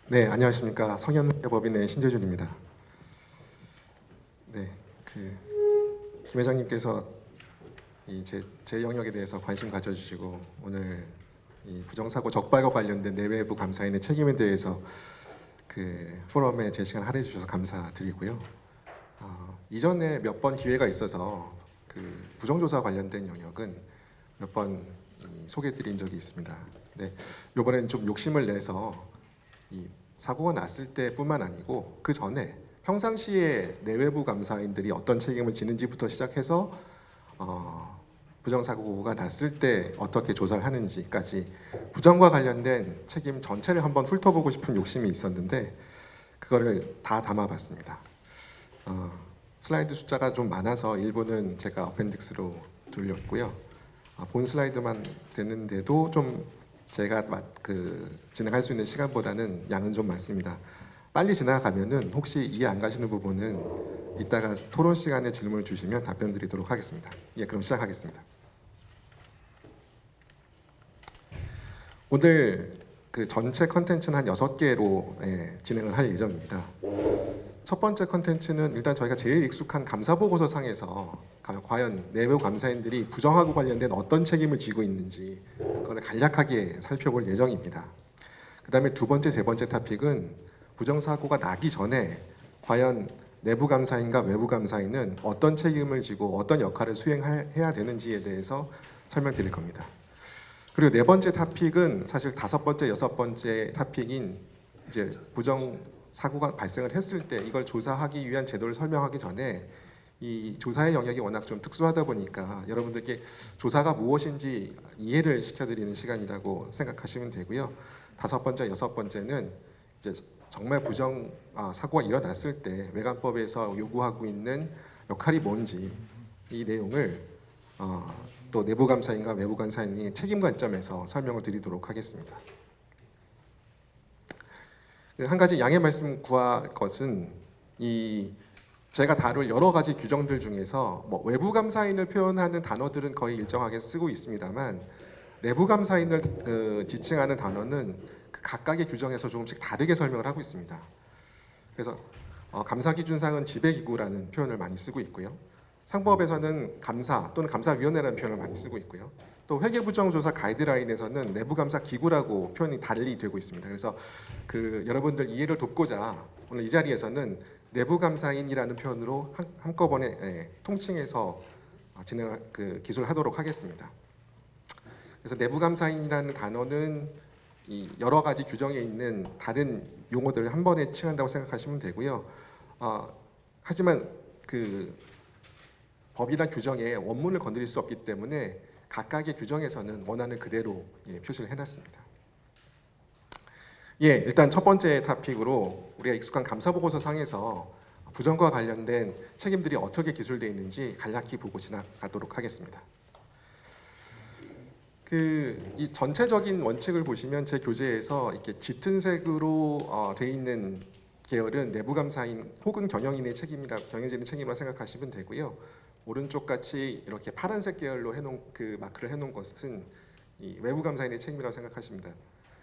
네, 안녕하십니까. 성현법인의 신재준입니다. 네, 김 회장님께서 제 영역에 대해서 관심 가져주시고 오늘 이 부정사고 적발과 관련된 내외부 감사인의 책임에 대해서 포럼에 제 시간 할애해 주셔서 감사드리고요. 이전에 몇 번 기회가 있어서 부정조사 관련된 영역은 몇 번 소개해드린 적이 있습니다. 네, 이번에는 좀 욕심을 내서 이 사고가 났을 때뿐만 아니고 그 전에 평상시에 내외부 감사인들이 어떤 책임을 지는지부터 시작해서 부정사고가 났을 때 어떻게 조사를 하는지까지 부정과 관련된 책임 전체를 한번 훑어보고 싶은 욕심이 있었는데 그거를 다 담아봤습니다. 슬라이드 숫자가 좀 많아서 일부는 제가 어펜딕스로 돌렸고요. 본 슬라이드만 되는데도 좀 제가 진행할 수 있는 시간보다는 양은 좀 많습니다. 빨리 지나가면은 혹시 이해 안 가시는 부분은 이따가 토론 시간에 질문을 주시면 답변 드리도록 하겠습니다. 예, 그럼 시작하겠습니다. 오늘 전체 컨텐츠는 한 6개로 진행을 할 예정입니다. 첫 번째 컨텐츠는 일단 저희가 제일 익숙한 감사보고서 상에서 과연 내외부 감사인들이 부정하고 관련된 어떤 책임을 지고 있는지 그걸 간략하게 살펴볼 예정입니다. 그 다음에 두 번째, 세 번째 토픽은 부정사고가 나기 전에 과연 내부 감사인과 외부 감사인은 어떤 책임을 지고 어떤 역할을 수행해야 되는지에 대해서 설명드릴 겁니다. 그리고 네 번째 토픽은 사실 다섯 번째, 여섯 번째 토픽인 이제 부정 사고가 발생을 했을 때 이걸 조사하기 위한 제도를 설명하기 전에 이 조사의 영역이 워낙 좀 특수하다 보니까 여러분들께 조사가 무엇인지 이해를 시켜드리는 시간이라고 생각하시면 되고요. 다섯 번째, 여섯 번째는 이제 정말 부정 사고가 일어났을 때 외관법에서 요구하고 있는 역할이 뭔지 이 내용을 또 내부 감사인과 외부 감사인이 책임 관점에서 설명을 드리도록 하겠습니다. 한 가지 양해 말씀 구할 것은 제가 다룰 여러 가지 규정들 중에서 외부 감사인을 표현하는 단어들은 거의 일정하게 쓰고 있습니다만 내부 감사인을 지칭하는 단어는 각각의 규정에서 조금씩 다르게 설명을 하고 있습니다. 그래서 감사기준상은 지배기구라는 표현을 많이 쓰고 있고요. 상법에서는 감사 또는 감사위원회라는 표현을 많이 쓰고 있고요. 또 회계부정조사 가이드라인에서는 내부감사기구라고 표현이 달리 되고 있습니다. 그래서 여러분들 이해를 돕고자 오늘 이 자리에서는 내부감사인이라는 표현으로 한꺼번에 통칭해서 기술을 하도록 하겠습니다. 그래서 내부감사인이라는 단어는 이 여러 가지 규정에 있는 다른 용어들을 한 번에 칭한다고 생각하시면 되고요. 하지만 법이나 규정의 원문을 건드릴 수 없기 때문에 각각의 규정에서는 원하는 그대로 표시를 해놨습니다. 예, 일단 첫 번째 토픽으로 우리가 익숙한 감사보고서 상에서 부정과 관련된 책임들이 어떻게 기술되어 있는지 간략히 보고 지나가도록 하겠습니다. 이 전체적인 원칙을 보시면 제 교재에서 이렇게 짙은 색으로 되어 있는 계열은 내부감사인 혹은 경영진의 책임이라 생각하시면 되고요. 오른쪽 같이 이렇게 파란색 계열로 해놓은 마크를 해놓은 것은 이 외부 감사인의 책임이라고 생각하십니다.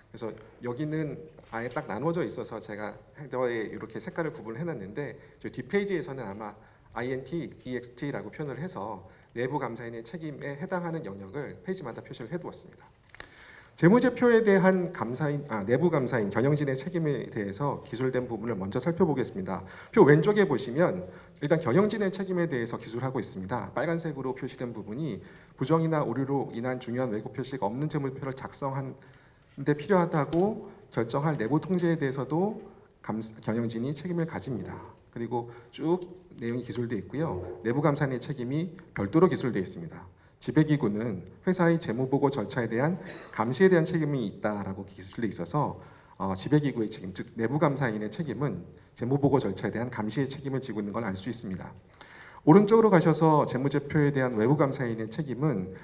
그래서 여기는 아예 딱 나눠져 있어서 제가 헤더에 이렇게 색깔을 구분을 해놨는데 저 뒷페이지에서는 아마 INT, EXT라고 표현을 해서 내부 감사인의 책임에 해당하는 영역을 페이지마다 표시를 해두었습니다. 재무제표에 대한 내부 감사인 경영진의 책임에 대해서 기술된 부분을 먼저 살펴보겠습니다. 표 왼쪽에 보시면 일단 경영진의 책임에 대해서 기술하고 있습니다. 빨간색으로 표시된 부분이 부정이나 오류로 인한 중요한 왜곡 표시가 없는 재무제표를 작성한 데 필요하다고 결정할 내부 통제에 대해서도 경영진이 책임을 가집니다. 그리고 쭉 내용이 기술되어 있고요. 내부 감사인의 책임이 별도로 기술되어 있습니다. 지배기구는 회사의 재무보고 절차에 대한 감시에 대한 책임이 있다라고 기술되어 있어서 지배기구의 책임, 즉 내부 감사인의 책임은 재무보고 절차에 대한 감시의 책임을 지고 있는 걸 알 수 있습니다. 오른쪽으로 가셔서 재무제표에 대한 외부 감사인의 책임은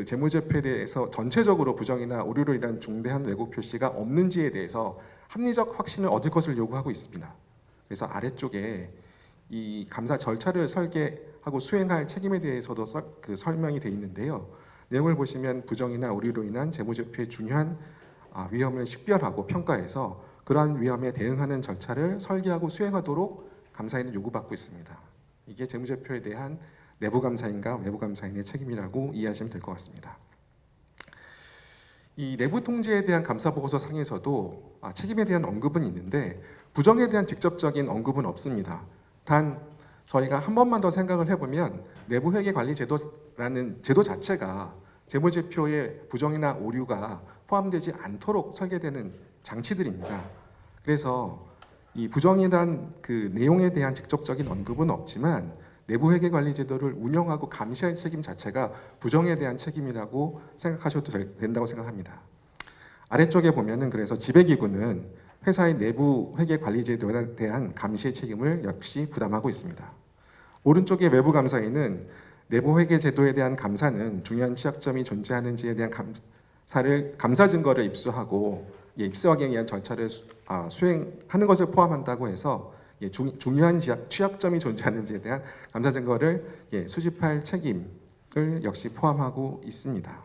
재무제표에 대해서 전체적으로 부정이나 오류로 인한 중대한 왜곡 표시가 없는지에 대해서 합리적 확신을 얻을 것을 요구하고 있습니다. 그래서 아래쪽에 이 감사 절차를 설계하고 수행할 책임에 대해서도 설명이 되어 있는데요. 내용을 보시면 부정이나 오류로 인한 재무제표의 중요한 위험을 식별하고 평가해서 그러한 위험에 대응하는 절차를 설계하고 수행하도록 감사인은 요구받고 있습니다. 이게 재무제표에 대한 내부 감사인과 외부 감사인의 책임이라고 이해하시면 될 것 같습니다. 이 내부 통제에 대한 감사 보고서 상에서도 책임에 대한 언급은 있는데 부정에 대한 직접적인 언급은 없습니다. 단 저희가 한 번만 더 생각을 해보면 내부 회계 관리 제도라는 제도 자체가 재무제표의 부정이나 오류가 포함되지 않도록 설계되는 장치들입니다. 그래서 이 부정에 대한 그 내용에 대한 직접적인 언급은 없지만 내부 회계 관리 제도를 운영하고 감시할 책임 자체가 부정에 대한 책임이라고 생각하셔도 된다고 생각합니다. 아래쪽에 보면은 그래서 지배기구는 회사의 내부 회계 관리 제도에 대한 감시의 책임을 역시 부담하고 있습니다. 오른쪽의 외부 감사인은 내부 회계 제도에 대한 감사는 중요한 취약점이 존재하는지에 대한 감사 증거를 입수하고 입수하기 위한 절차를 수행하는 것을 포함한다고 해서 중요한 취약점이 존재하는지에 대한 감사 증거를 수집할 책임을 역시 포함하고 있습니다.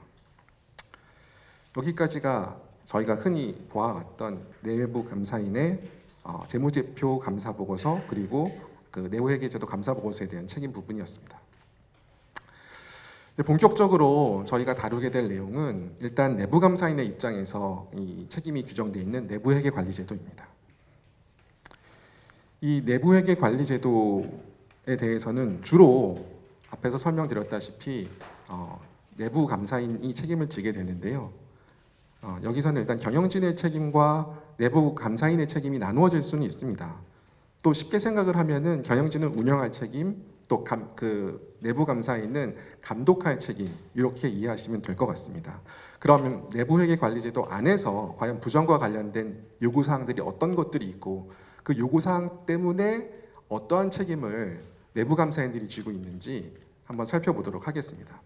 여기까지가 저희가 흔히 보아왔던 내부 감사인의 재무제표 감사 보고서 그리고 그 내부회계제도 감사 보고서에 대한 책임 부분이었습니다. 본격적으로 저희가 다루게 될 내용은 일단 내부 감사인의 입장에서 이 책임이 규정되어 있는 내부회계 관리제도입니다. 이 내부회계 관리제도에 대해서는 주로 앞에서 설명드렸다시피 내부 감사인이 책임을 지게 되는데요. 여기서는 일단 경영진의 책임과 내부 감사인의 책임이 나누어질 수는 있습니다. 또 쉽게 생각을 하면은 경영진은 운영할 책임, 또 내부 감사인은 감독할 책임 이렇게 이해하시면 될 것 같습니다. 그러면 내부회계 관리제도 안에서 과연 부정과 관련된 요구사항들이 어떤 것들이 있고 그 요구사항 때문에 어떠한 책임을 내부 감사인들이 지고 있는지 한번 살펴보도록 하겠습니다.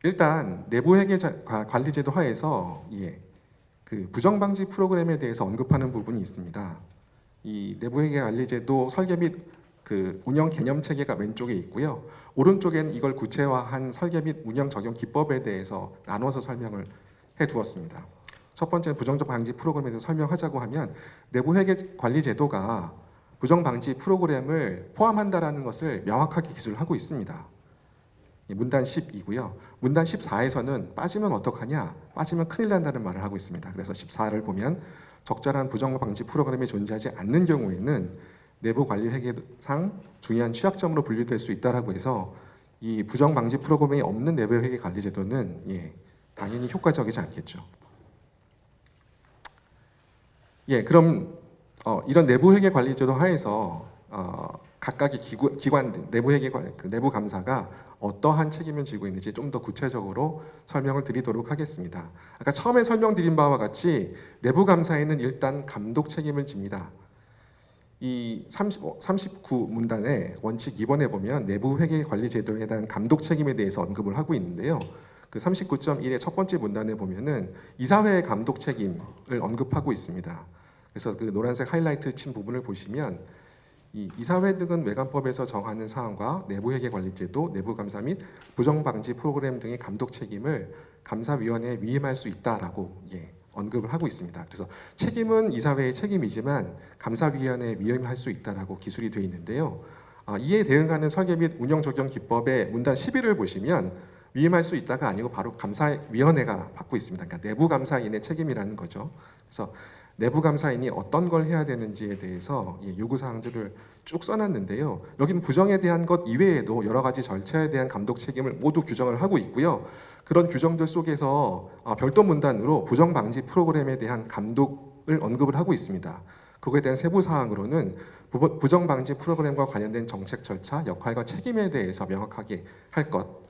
일단 내부회계 관리제도 하에서 그 부정방지 프로그램에 대해서 언급하는 부분이 있습니다. 이 내부회계 관리제도 설계 및 그 운영 개념 체계가 왼쪽에 있고요. 오른쪽엔 이걸 구체화한 설계 및 운영 적용 기법에 대해서 나눠서 설명을 해두었습니다. 첫 번째는 부정적 방지 프로그램에 대해서 설명하자고 하면 내부회계 관리제도가 부정방지 프로그램을 포함한다라는 것을 명확하게 기술하고 있습니다. 문단 10이고요. 문단 14에서는 빠지면 어떡하냐? 빠지면 큰일 난다는 말을 하고 있습니다. 그래서 14를 보면 적절한 부정 방지 프로그램이 존재하지 않는 경우에는 내부 관리 회계상 중요한 취약점으로 분류될 수 있다라고 해서 이 부정 방지 프로그램이 없는 내부 회계 관리 제도는 당연히 효과적이지 않겠죠. 그럼 이런 내부 회계 관리 제도 하에서 각각의 기관 내부 회계 내부 감사가 어떠한 책임을 지고 있는지 좀 더 구체적으로 설명을 드리도록 하겠습니다. 아까 처음에 설명드린 바와 같이 내부 감사에는 일단 감독 책임을 집니다. 이 39 문단의 원칙 2번에 보면 내부 회계 관리 제도에 대한 감독 책임에 대해서 언급을 하고 있는데요. 그 39.1의 첫 번째 문단에 보면은 이사회의 감독 책임을 언급하고 있습니다. 그래서 그 노란색 하이라이트 친 부분을 보시면 이 이사회 등은 외관법에서 정하는 사항과 내부회계 관리제도, 내부감사 및 부정방지 프로그램 등의 감독 책임을 감사위원회에 위임할 수 있다라고 언급을 하고 있습니다. 그래서 책임은 이사회의 책임이지만 감사위원회에 위임할 수 있다라고 기술이 되어 있는데요. 이에 대응하는 설계 및 운영 적용 기법의 문단 11을 보시면 위임할 수 있다가 아니고 바로 감사위원회가 받고 있습니다. 그러니까 내부 감사인의 책임이라는 거죠. 그래서 내부 감사인이 어떤 걸 해야 되는지에 대해서 요구 사항들을 쭉 써놨는데요. 여기는 부정에 대한 것 이외에도 여러 가지 절차에 대한 감독 책임을 모두 규정을 하고 있고요. 그런 규정들 속에서 별도 문단으로 부정 방지 프로그램에 대한 감독을 언급을 하고 있습니다. 그거에 대한 세부 사항으로는 부정 방지 프로그램과 관련된 정책 절차, 역할과 책임에 대해서 명확하게 할 것,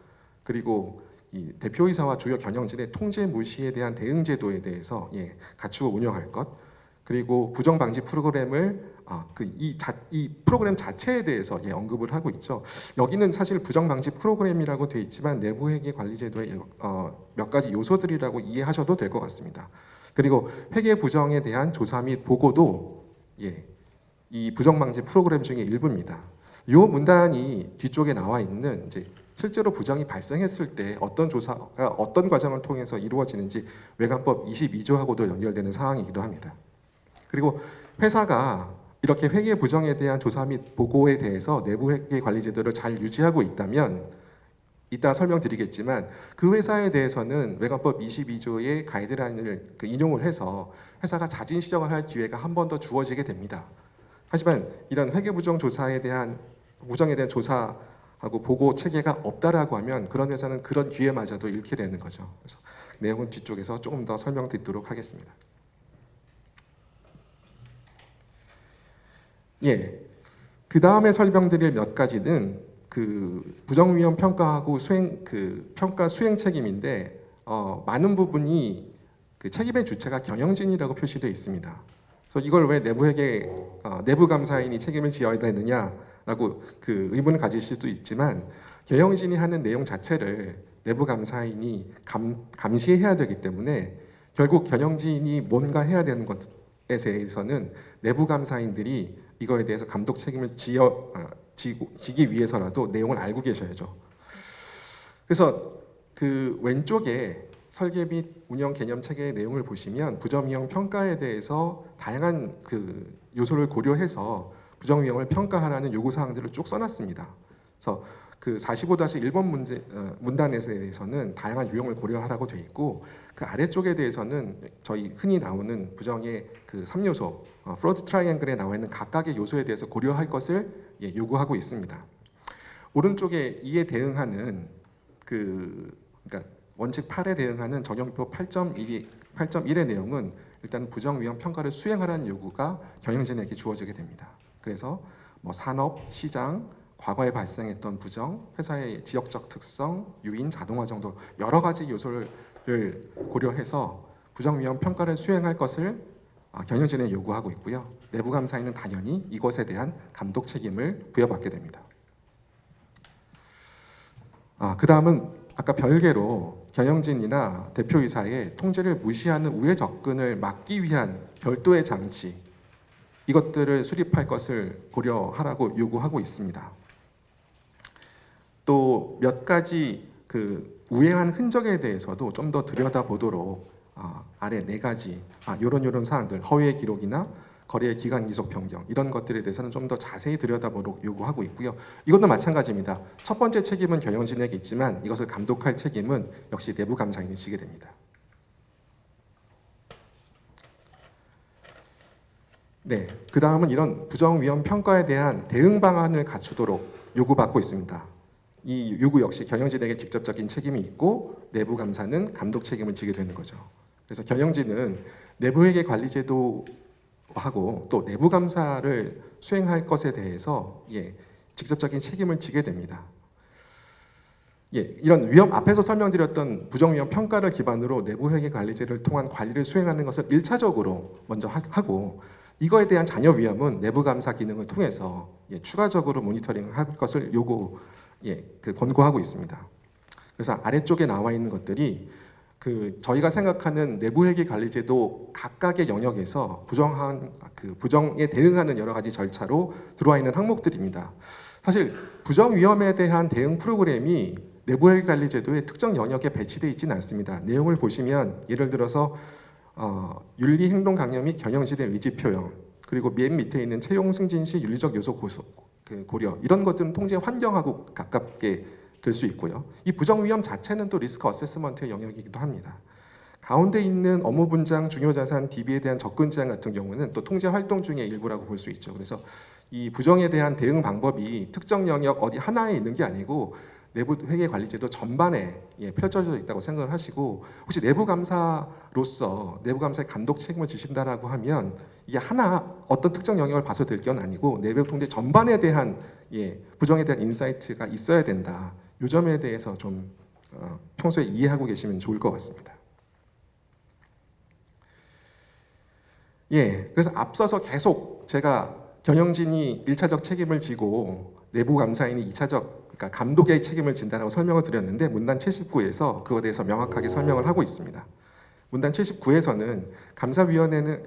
그리고 이 대표이사와 주요 경영진의 통제 무시에 대한 대응 제도에 대해서 갖추고 운영할 것, 그리고 부정 방지 프로그램을 이 프로그램 자체에 대해서 언급을 하고 있죠. 여기는 사실 부정 방지 프로그램이라고 되어 있지만 내부회계 관리 제도의 몇 가지 요소들이라고 이해하셔도 될 것 같습니다. 그리고 회계 부정에 대한 조사 및 보고도 이 부정 방지 프로그램 중에 일부입니다. 이 문단이 뒤쪽에 나와 있는 실제로 부정이 발생했을 때 어떤 조사가 어떤 과정을 통해서 이루어지는지 외관법 22조하고도 연결되는 상황이기도 합니다. 그리고 회사가 이렇게 회계 부정에 대한 조사 및 보고에 대해서 내부 회계 관리 제도를 잘 유지하고 있다면, 이따 설명드리겠지만 그 회사에 대해서는 외관법 22조의 가이드라인을 인용을 해서 회사가 자진 시정을 할 기회가 한 번 더 주어지게 됩니다. 하지만 이런 회계 부정에 대한 조사하고 보고 체계가 없다라고 하면 그런 회사는 그런 기회마저도 잃게 되는 거죠. 그래서 내용은 뒤쪽에서 조금 더 설명드리도록 하겠습니다. 예, 그 다음에 설명드릴 몇 가지는 부정위험 평가하고 평가 수행 책임인데 많은 부분이 책임의 주체가 경영진이라고 표시되어 있습니다. 그래서 이걸 왜 내부 감사인이 책임을 지어야 되느냐라고 의문을 가지실 수도 있지만, 경영진이 하는 내용 자체를 내부 감사인이 감시해야 되기 때문에 결국 경영진이 뭔가 해야 되는 것에 대해서는 내부 감사인들이 이거에 대해서 감독 책임을 지기 위해서라도 내용을 알고 계셔야죠. 그래서 왼쪽에 설계 및 운영 개념 체계의 내용을 보시면 부정위험 평가에 대해서 다양한 요소를 고려해서 부정위험을 평가하라는 요구사항들을 쭉 써놨습니다. 그래서 45-1번 문단에 대해서는 다양한 유형을 고려하라고 되어 있고, 그 아래쪽에 대해서는 저희 흔히 나오는 부정의 3요소, 프로드 트라이앵글에 나와 있는 각각의 요소에 대해서 고려할 것을 요구하고 있습니다. 오른쪽에 이에 대응하는 그러니까 원칙 8에 대응하는 적용표 8.1의 내용은 일단 부정위험 평가를 수행하라는 요구가 경영진에게 주어지게 됩니다. 그래서 산업, 시장, 과거에 발생했던 부정, 회사의 지역적 특성, 유인, 자동화 정도 여러 가지 요소를 고려해서 부정위험 평가를 수행할 것을 경영진에 요구하고 있고요. 내부 감사인은 당연히 이것에 대한 감독 책임을 부여받게 됩니다. 그 다음은 아까 별개로 경영진이나 대표이사의 통제를 무시하는 우회 접근을 막기 위한 별도의 장치, 이것들을 수립할 것을 고려하라고 요구하고 있습니다. 또 몇 가지 우회한 흔적에 대해서도 좀 더 들여다보도록 아래 4가지 요런 사항들, 허위의 기록이나 거래의 기간 기속 변경, 이런 것들에 대해서는 좀 더 자세히 들여다보도록 요구하고 있고요. 이것도 마찬가지입니다. 첫 번째 책임은 경영진에게 있지만 이것을 감독할 책임은 역시 내부 감사인이 지게 됩니다. 네, 그 다음은 이런 부정위험 평가에 대한 대응 방안을 갖추도록 요구받고 있습니다. 이 요구 역시 경영진에게 직접적인 책임이 있고 내부 감사는 감독 책임을 지게 되는 거죠. 그래서 경영진은 내부회계 관리 제도하고 또 내부 감사를 수행할 것에 대해서 직접적인 책임을 지게 됩니다. 이런 앞에서 설명드렸던 부정위험 평가를 기반으로 내부회계 관리제를 통한 관리를 수행하는 것을 1차적으로 먼저 하고, 이거에 대한 잔여 위험은 내부 감사 기능을 통해서 추가적으로 모니터링할 것을 권고하고 있습니다. 그래서 아래쪽에 나와 있는 것들이 저희가 생각하는 내부회계 관리제도 각각의 영역에서 부정에 대응하는 여러 가지 절차로 들어와 있는 항목들입니다. 사실 부정 위험에 대한 대응 프로그램이 내부회계 관리제도의 특정 영역에 배치되어 있지는 않습니다. 내용을 보시면 예를 들어서 윤리행동 강령 및 경영진의 의지 표현, 그리고 맨 밑에 있는 채용 승진 시 윤리적 요소 고려, 이런 것들은 통제 환경하고 가깝게 될 수 있고요. 이 부정 위험 자체는 또 리스크 어세스먼트의 영역이기도 합니다. 가운데 있는 업무 분장, 중요자산, DB에 대한 접근 제한 같은 경우는 또 통제 활동 중의 일부라고 볼 수 있죠. 그래서 이 부정에 대한 대응 방법이 특정 영역 어디 하나에 있는 게 아니고 내부 회계 관리제도 전반에 펼쳐져 있다고 생각을 하시고, 혹시 내부 감사로서 내부 감사의 감독 책임을 지신다라고 하면 이게 어떤 특정 영역을 봐서 될 건 아니고 내부 통제 전반에 대한 부정에 대한 인사이트가 있어야 된다. 이 점에 대해서 좀 평소에 이해하고 계시면 좋을 것 같습니다. 그래서 앞서서 계속 제가 경영진이 1차적 책임을 지고 내부 감사인이 2차적, 그러니까 감독의 책임을 진다라고 설명을 드렸는데, 문단 79에서 그거에 대해서 명확하게 설명을 하고 있습니다. 문단 79에서는 감사위원회는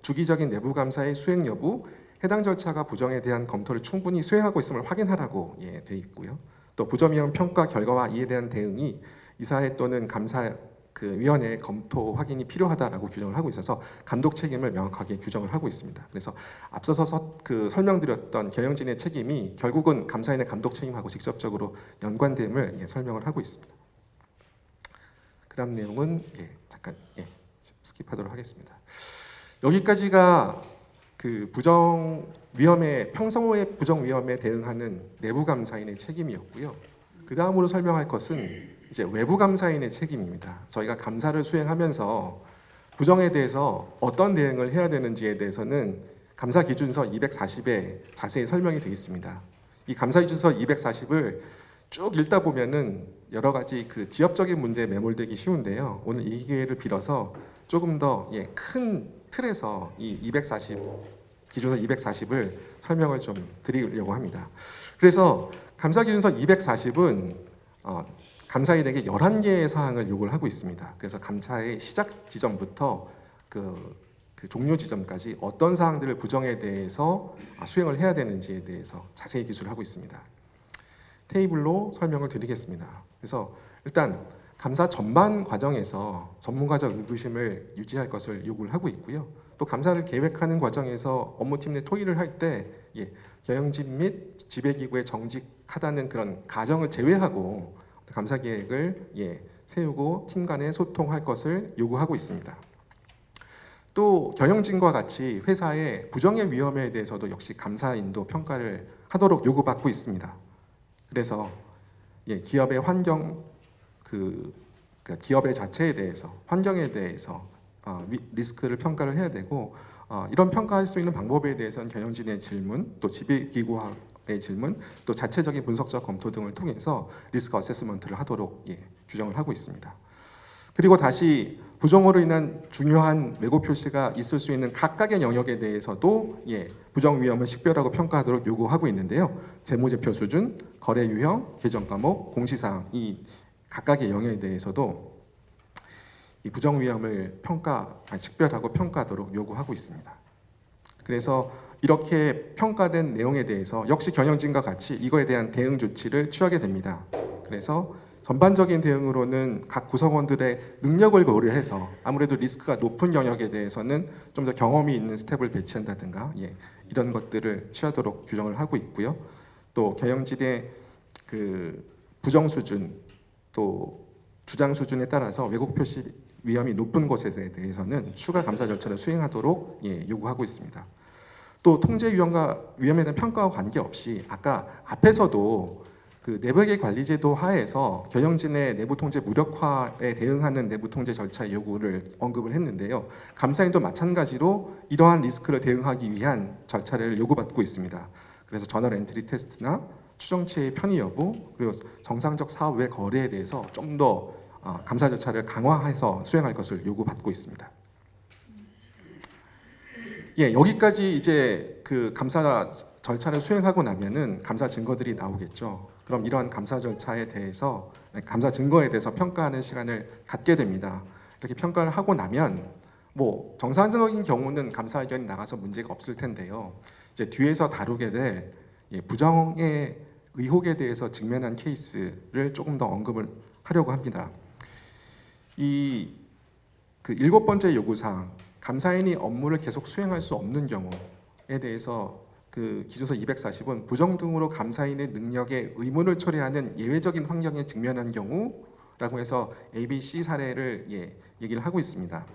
주기적인 내부 감사의 수행 여부, 해당 절차가 부정에 대한 검토를 충분히 수행하고 있음을 확인하라고 되어 있고요. 또 부정위험 평가 결과와 이에 대한 대응이 이사회 또는 그 위원회 검토 확인이 필요하다라고 규정을 하고 있어서 감독 책임을 명확하게 규정을 하고 있습니다. 그래서 앞서서 그 설명드렸던 경영진의 책임이 결국은 감사인의 감독 책임하고 직접적으로 연관됨을 설명을 하고 있습니다. 그다음 내용은 잠깐 스킵하도록 하겠습니다. 여기까지가 그 부정 위험에 평소의 부정 위험에 대응하는 내부 감사인의 책임이었고요. 그 다음으로 설명할 것은 이제 외부 감사인의 책임입니다. 저희가 감사를 수행하면서 부정에 대해서 어떤 대응을 해야 되는지에 대해서는 감사 기준서 240에 자세히 설명이 되어 있습니다. 이 감사 기준서 240을 쭉 읽다 보면은 여러 가지 그 지엽적인 문제에 매몰되기 쉬운데요. 오늘 이 기회를 빌어서 조금 더 큰 틀에서 이 240 기준서 240을 설명을 좀 드리려고 합니다. 그래서 감사 기준서 240은 감사인에게 11개의 사항을 요구를 하고 있습니다. 그래서 감사의 시작 지점부터 그 종료 지점까지 어떤 사항들을 부정에 대해서 수행을 해야 되는지에 대해서 자세히 기술을 하고 있습니다. 테이블로 설명을 드리겠습니다. 그래서 일단 감사 전반 과정에서 전문가적 의구심을 유지할 것을 요구를 하고 있고요. 또 감사를 계획하는 과정에서 업무팀 내 토의를 할 때 경영진 및 지배기구에 정직하다는 그런 가정을 제외하고 감사 계획을 세우고 팀 간에 소통할 것을 요구하고 있습니다. 또 경영진과 같이 회사의 부정의 위험에 대해서도 역시 감사인도 평가를 하도록 요구받고 있습니다. 그래서 기업의 환경 기업의 자체에 대해서 환경에 대해서 리스크를 평가를 해야 되고 이런 평가할 수 있는 방법에 대해서는 경영진의 질문, 또 지배기구의 질문, 또 자체적인 분석적 검토 등을 통해서 리스크 어세스먼트를 하도록 규정을 하고 있습니다. 그리고 다시 부정으로 인한 중요한 왜곡 표시가 있을 수 있는 각각의 영역에 대해서도 부정 위험을 식별하고 평가하도록 요구하고 있는데요. 재무제표 수준, 거래 유형, 계정 과목, 공시사항 이 각각의 영역에 대해서도 이 부정 위험을 식별하고 평가하도록 요구하고 있습니다. 그래서 이렇게 평가된 내용에 대해서 역시 경영진과 같이 이거에 대한 대응 조치를 취하게 됩니다. 그래서 전반적인 대응으로는 각 구성원들의 능력을 고려해서 아무래도 리스크가 높은 영역에 대해서는 좀 더 경험이 있는 스텝을 배치한다든가 이런 것들을 취하도록 규정을 하고 있고요. 또 경영진의 그 부정 수준 또 주장 수준에 따라서 왜곡 표시 위험이 높은 것에 대해서는 추가 감사 절차를 수행하도록 요구하고 있습니다. 또 통제 위험에 대한 평가와 관계없이 아까 앞에서도 그 내부회계 관리제도 하에서 경영진의 내부 통제 무력화에 대응하는 내부 통제 절차의 요구를 언급을 했는데요. 감사인도 마찬가지로 이러한 리스크를 대응하기 위한 절차를 요구받고 있습니다. 그래서 저널 엔트리 테스트나 추정치의 편의 여부 그리고 정상적 사업 외 거래에 대해서 좀 더 감사 절차를 강화해서 수행할 것을 요구받고 있습니다. 여기까지 이제 그 감사 절차를 수행하고 나면은 감사 증거들이 나오겠죠. 그럼 이러한 감사 절차에 대해서 감사 증거에 대해서 평가하는 시간을 갖게 됩니다. 이렇게 평가를 하고 나면 뭐 정상적인 경우는 감사 의견이 나가서 문제가 없을 텐데요. 이제 뒤에서 다루게 될 부정의 의혹에 대해서 직면한 케이스를 조금 더 언급을 하려고 합니다. 이 그 7번째 요구사항 감사인이 업무를 계속 수행할 수 없는 경우에 대해서 그 기준서 240은 부정 등으로 감사인의 능력에 의문을 초래하는 예외적인 환경에 직면한 경우라고 해서 ABC 사례를 얘기를 하고 있습니다.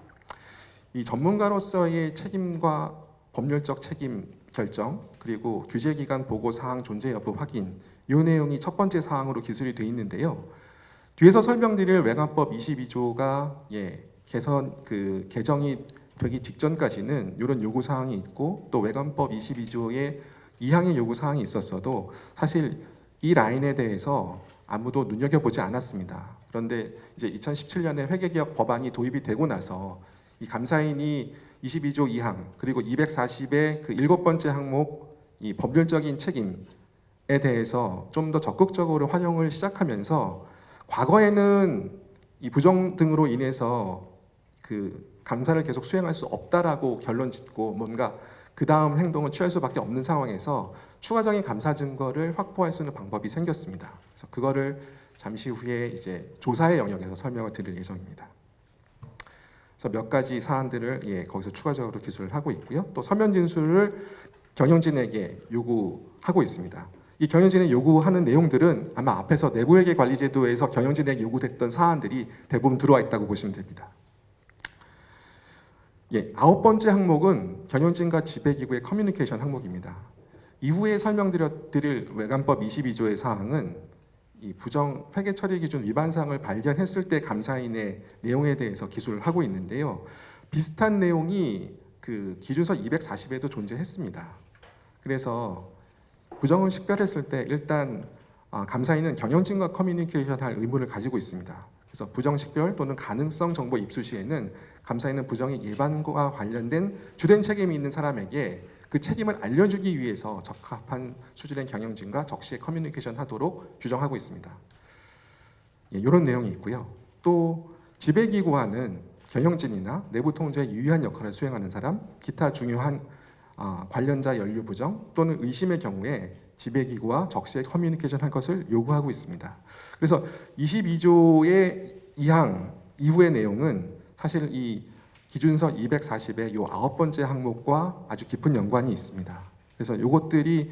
이 전문가로서의 책임과 법률적 책임 결정 그리고 규제기관 보고 사항 존재 여부 확인 이 내용이 첫 번째 사항으로 기술이 되어 있는데요. 뒤에서 설명드릴 외관법 22조가 개정이 되기 직전까지는 이런 요구 사항이 있고 또 외관법 22조에 2항의 요구 사항이 있었어도 사실 이 라인에 대해서 아무도 눈여겨보지 않았습니다. 그런데 이제 2017년에 회계개혁 법안이 도입이 되고 나서 이 감사인이 22조 2항 그리고 240의 그 7번째 항목 이 법률적인 책임에 대해서 좀 더 적극적으로 활용을 시작하면서 과거에는 이 부정 등으로 인해서 그 감사를 계속 수행할 수 없다라고 결론 짓고 뭔가 그 다음 행동을 취할 수밖에 없는 상황에서 추가적인 감사 증거를 확보할 수 있는 방법이 생겼습니다. 그래서 그거를 잠시 후에 이제 조사의 영역에서 설명을 드릴 예정입니다. 그래서 몇 가지 사안들을 거기서 추가적으로 기술을 하고 있고요. 또 서면 진술을 경영진에게 요구하고 있습니다. 이 경영진에 요구하는 내용들은 아마 앞에서 내부회계 관리제도에서 경영진에게 요구됐던 사안들이 대부분 들어와 있다고 보시면 됩니다. 아홉 번째 항목은 경영진과 지배기구의 커뮤니케이션 항목입니다. 이후에 설명드릴 외관법 22조의 사항은 이 부정 회계 처리 기준 위반 사항을 발견했을 때 감사인의 내용에 대해서 기술을 하고 있는데요. 비슷한 내용이 그 기준서 240에도 존재했습니다. 그래서 부정을 식별했을 때 일단 감사인은 경영진과 커뮤니케이션할 의무를 가지고 있습니다. 그래서 부정 식별 또는 가능성 정보 입수 시에는 감사인은 부정의 예방과 관련된 주된 책임이 있는 사람에게 그 책임을 알려주기 위해서 적합한 수준의 경영진과 적시에 커뮤니케이션 하도록 규정하고 있습니다. 이런 내용이 있고요. 또 지배기구와는 경영진이나 내부 통제에 유의한 역할을 수행하는 사람, 기타 중요한 관련자 연루 부정 또는 의심의 경우에 지배기구와 적시에 커뮤니케이션 할 것을 요구하고 있습니다. 그래서 22조의 2항 이후의 내용은 사실 이 기준서 240의 요 9번째 항목과 아주 깊은 연관이 있습니다. 그래서 요것들이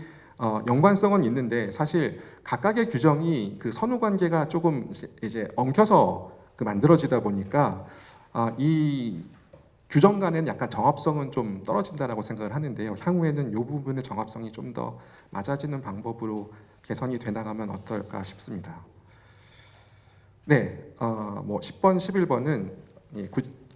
연관성은 있는데 사실 각각의 규정이 그 선후 관계가 조금 이제 엉켜서 만들어지다 보니까 이 규정 간에는 약간 정합성은 좀 떨어진다라고 생각을 하는데요. 향후에는 이 부분의 정합성이 좀 더 맞아지는 방법으로 개선이 돼 나가면 어떨까 싶습니다. 네, 뭐 10번, 11번은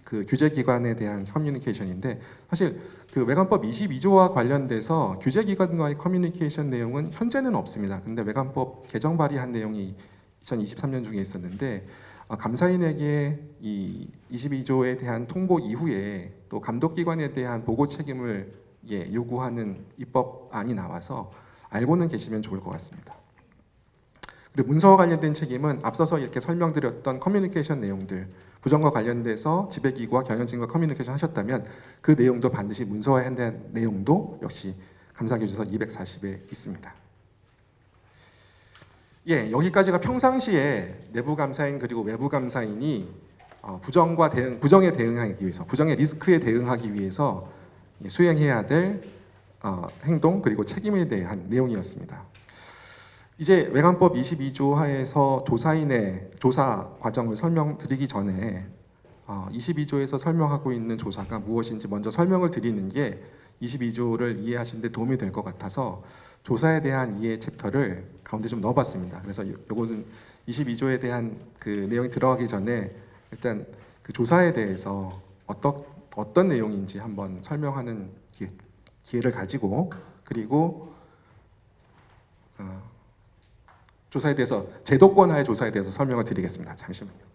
그 규제기관에 대한 커뮤니케이션인데 사실 그 외관법 22조와 관련돼서 규제기관과의 커뮤니케이션 내용은 현재는 없습니다. 근데 외관법 개정 발의한 내용이 2023년 중에 있었는데 감사인에게 이 22조에 대한 통보 이후에 또 감독기관에 대한 보고 책임을 요구하는 입법안이 나와서 알고는 계시면 좋을 것 같습니다. 그리고 문서와 관련된 책임은 앞서서 이렇게 설명드렸던 커뮤니케이션 내용들, 부정과 관련돼서 지배기구와 경영진과 커뮤니케이션 하셨다면 그 내용도 반드시 문서화해야 하는 내용도 역시 감사기준서 240에 있습니다. 여기까지가 평상시에 내부 감사인 그리고 외부 감사인이 부정에 대응하기 위해서, 부정의 리스크에 대응하기 위해서 수행해야 될 행동 그리고 책임에 대한 내용이었습니다. 이제 외관법 22조 하에서 조사인의 조사 과정을 설명드리기 전에 22조에서 설명하고 있는 조사가 무엇인지 먼저 설명을 드리는 게 22조를 이해하시는 데 도움이 될 것 같아서 조사에 대한 이해 챕터를 가운데 좀 넣어봤습니다. 그래서 요거는 22조에 대한 그 내용이 들어가기 전에 일단 그 조사에 대해서 어떤 내용인지 한번 설명하는 기회를 가지고 그리고 조사에 대해서 제도권하의 조사에 대해서 설명을 드리겠습니다. 잠시만요.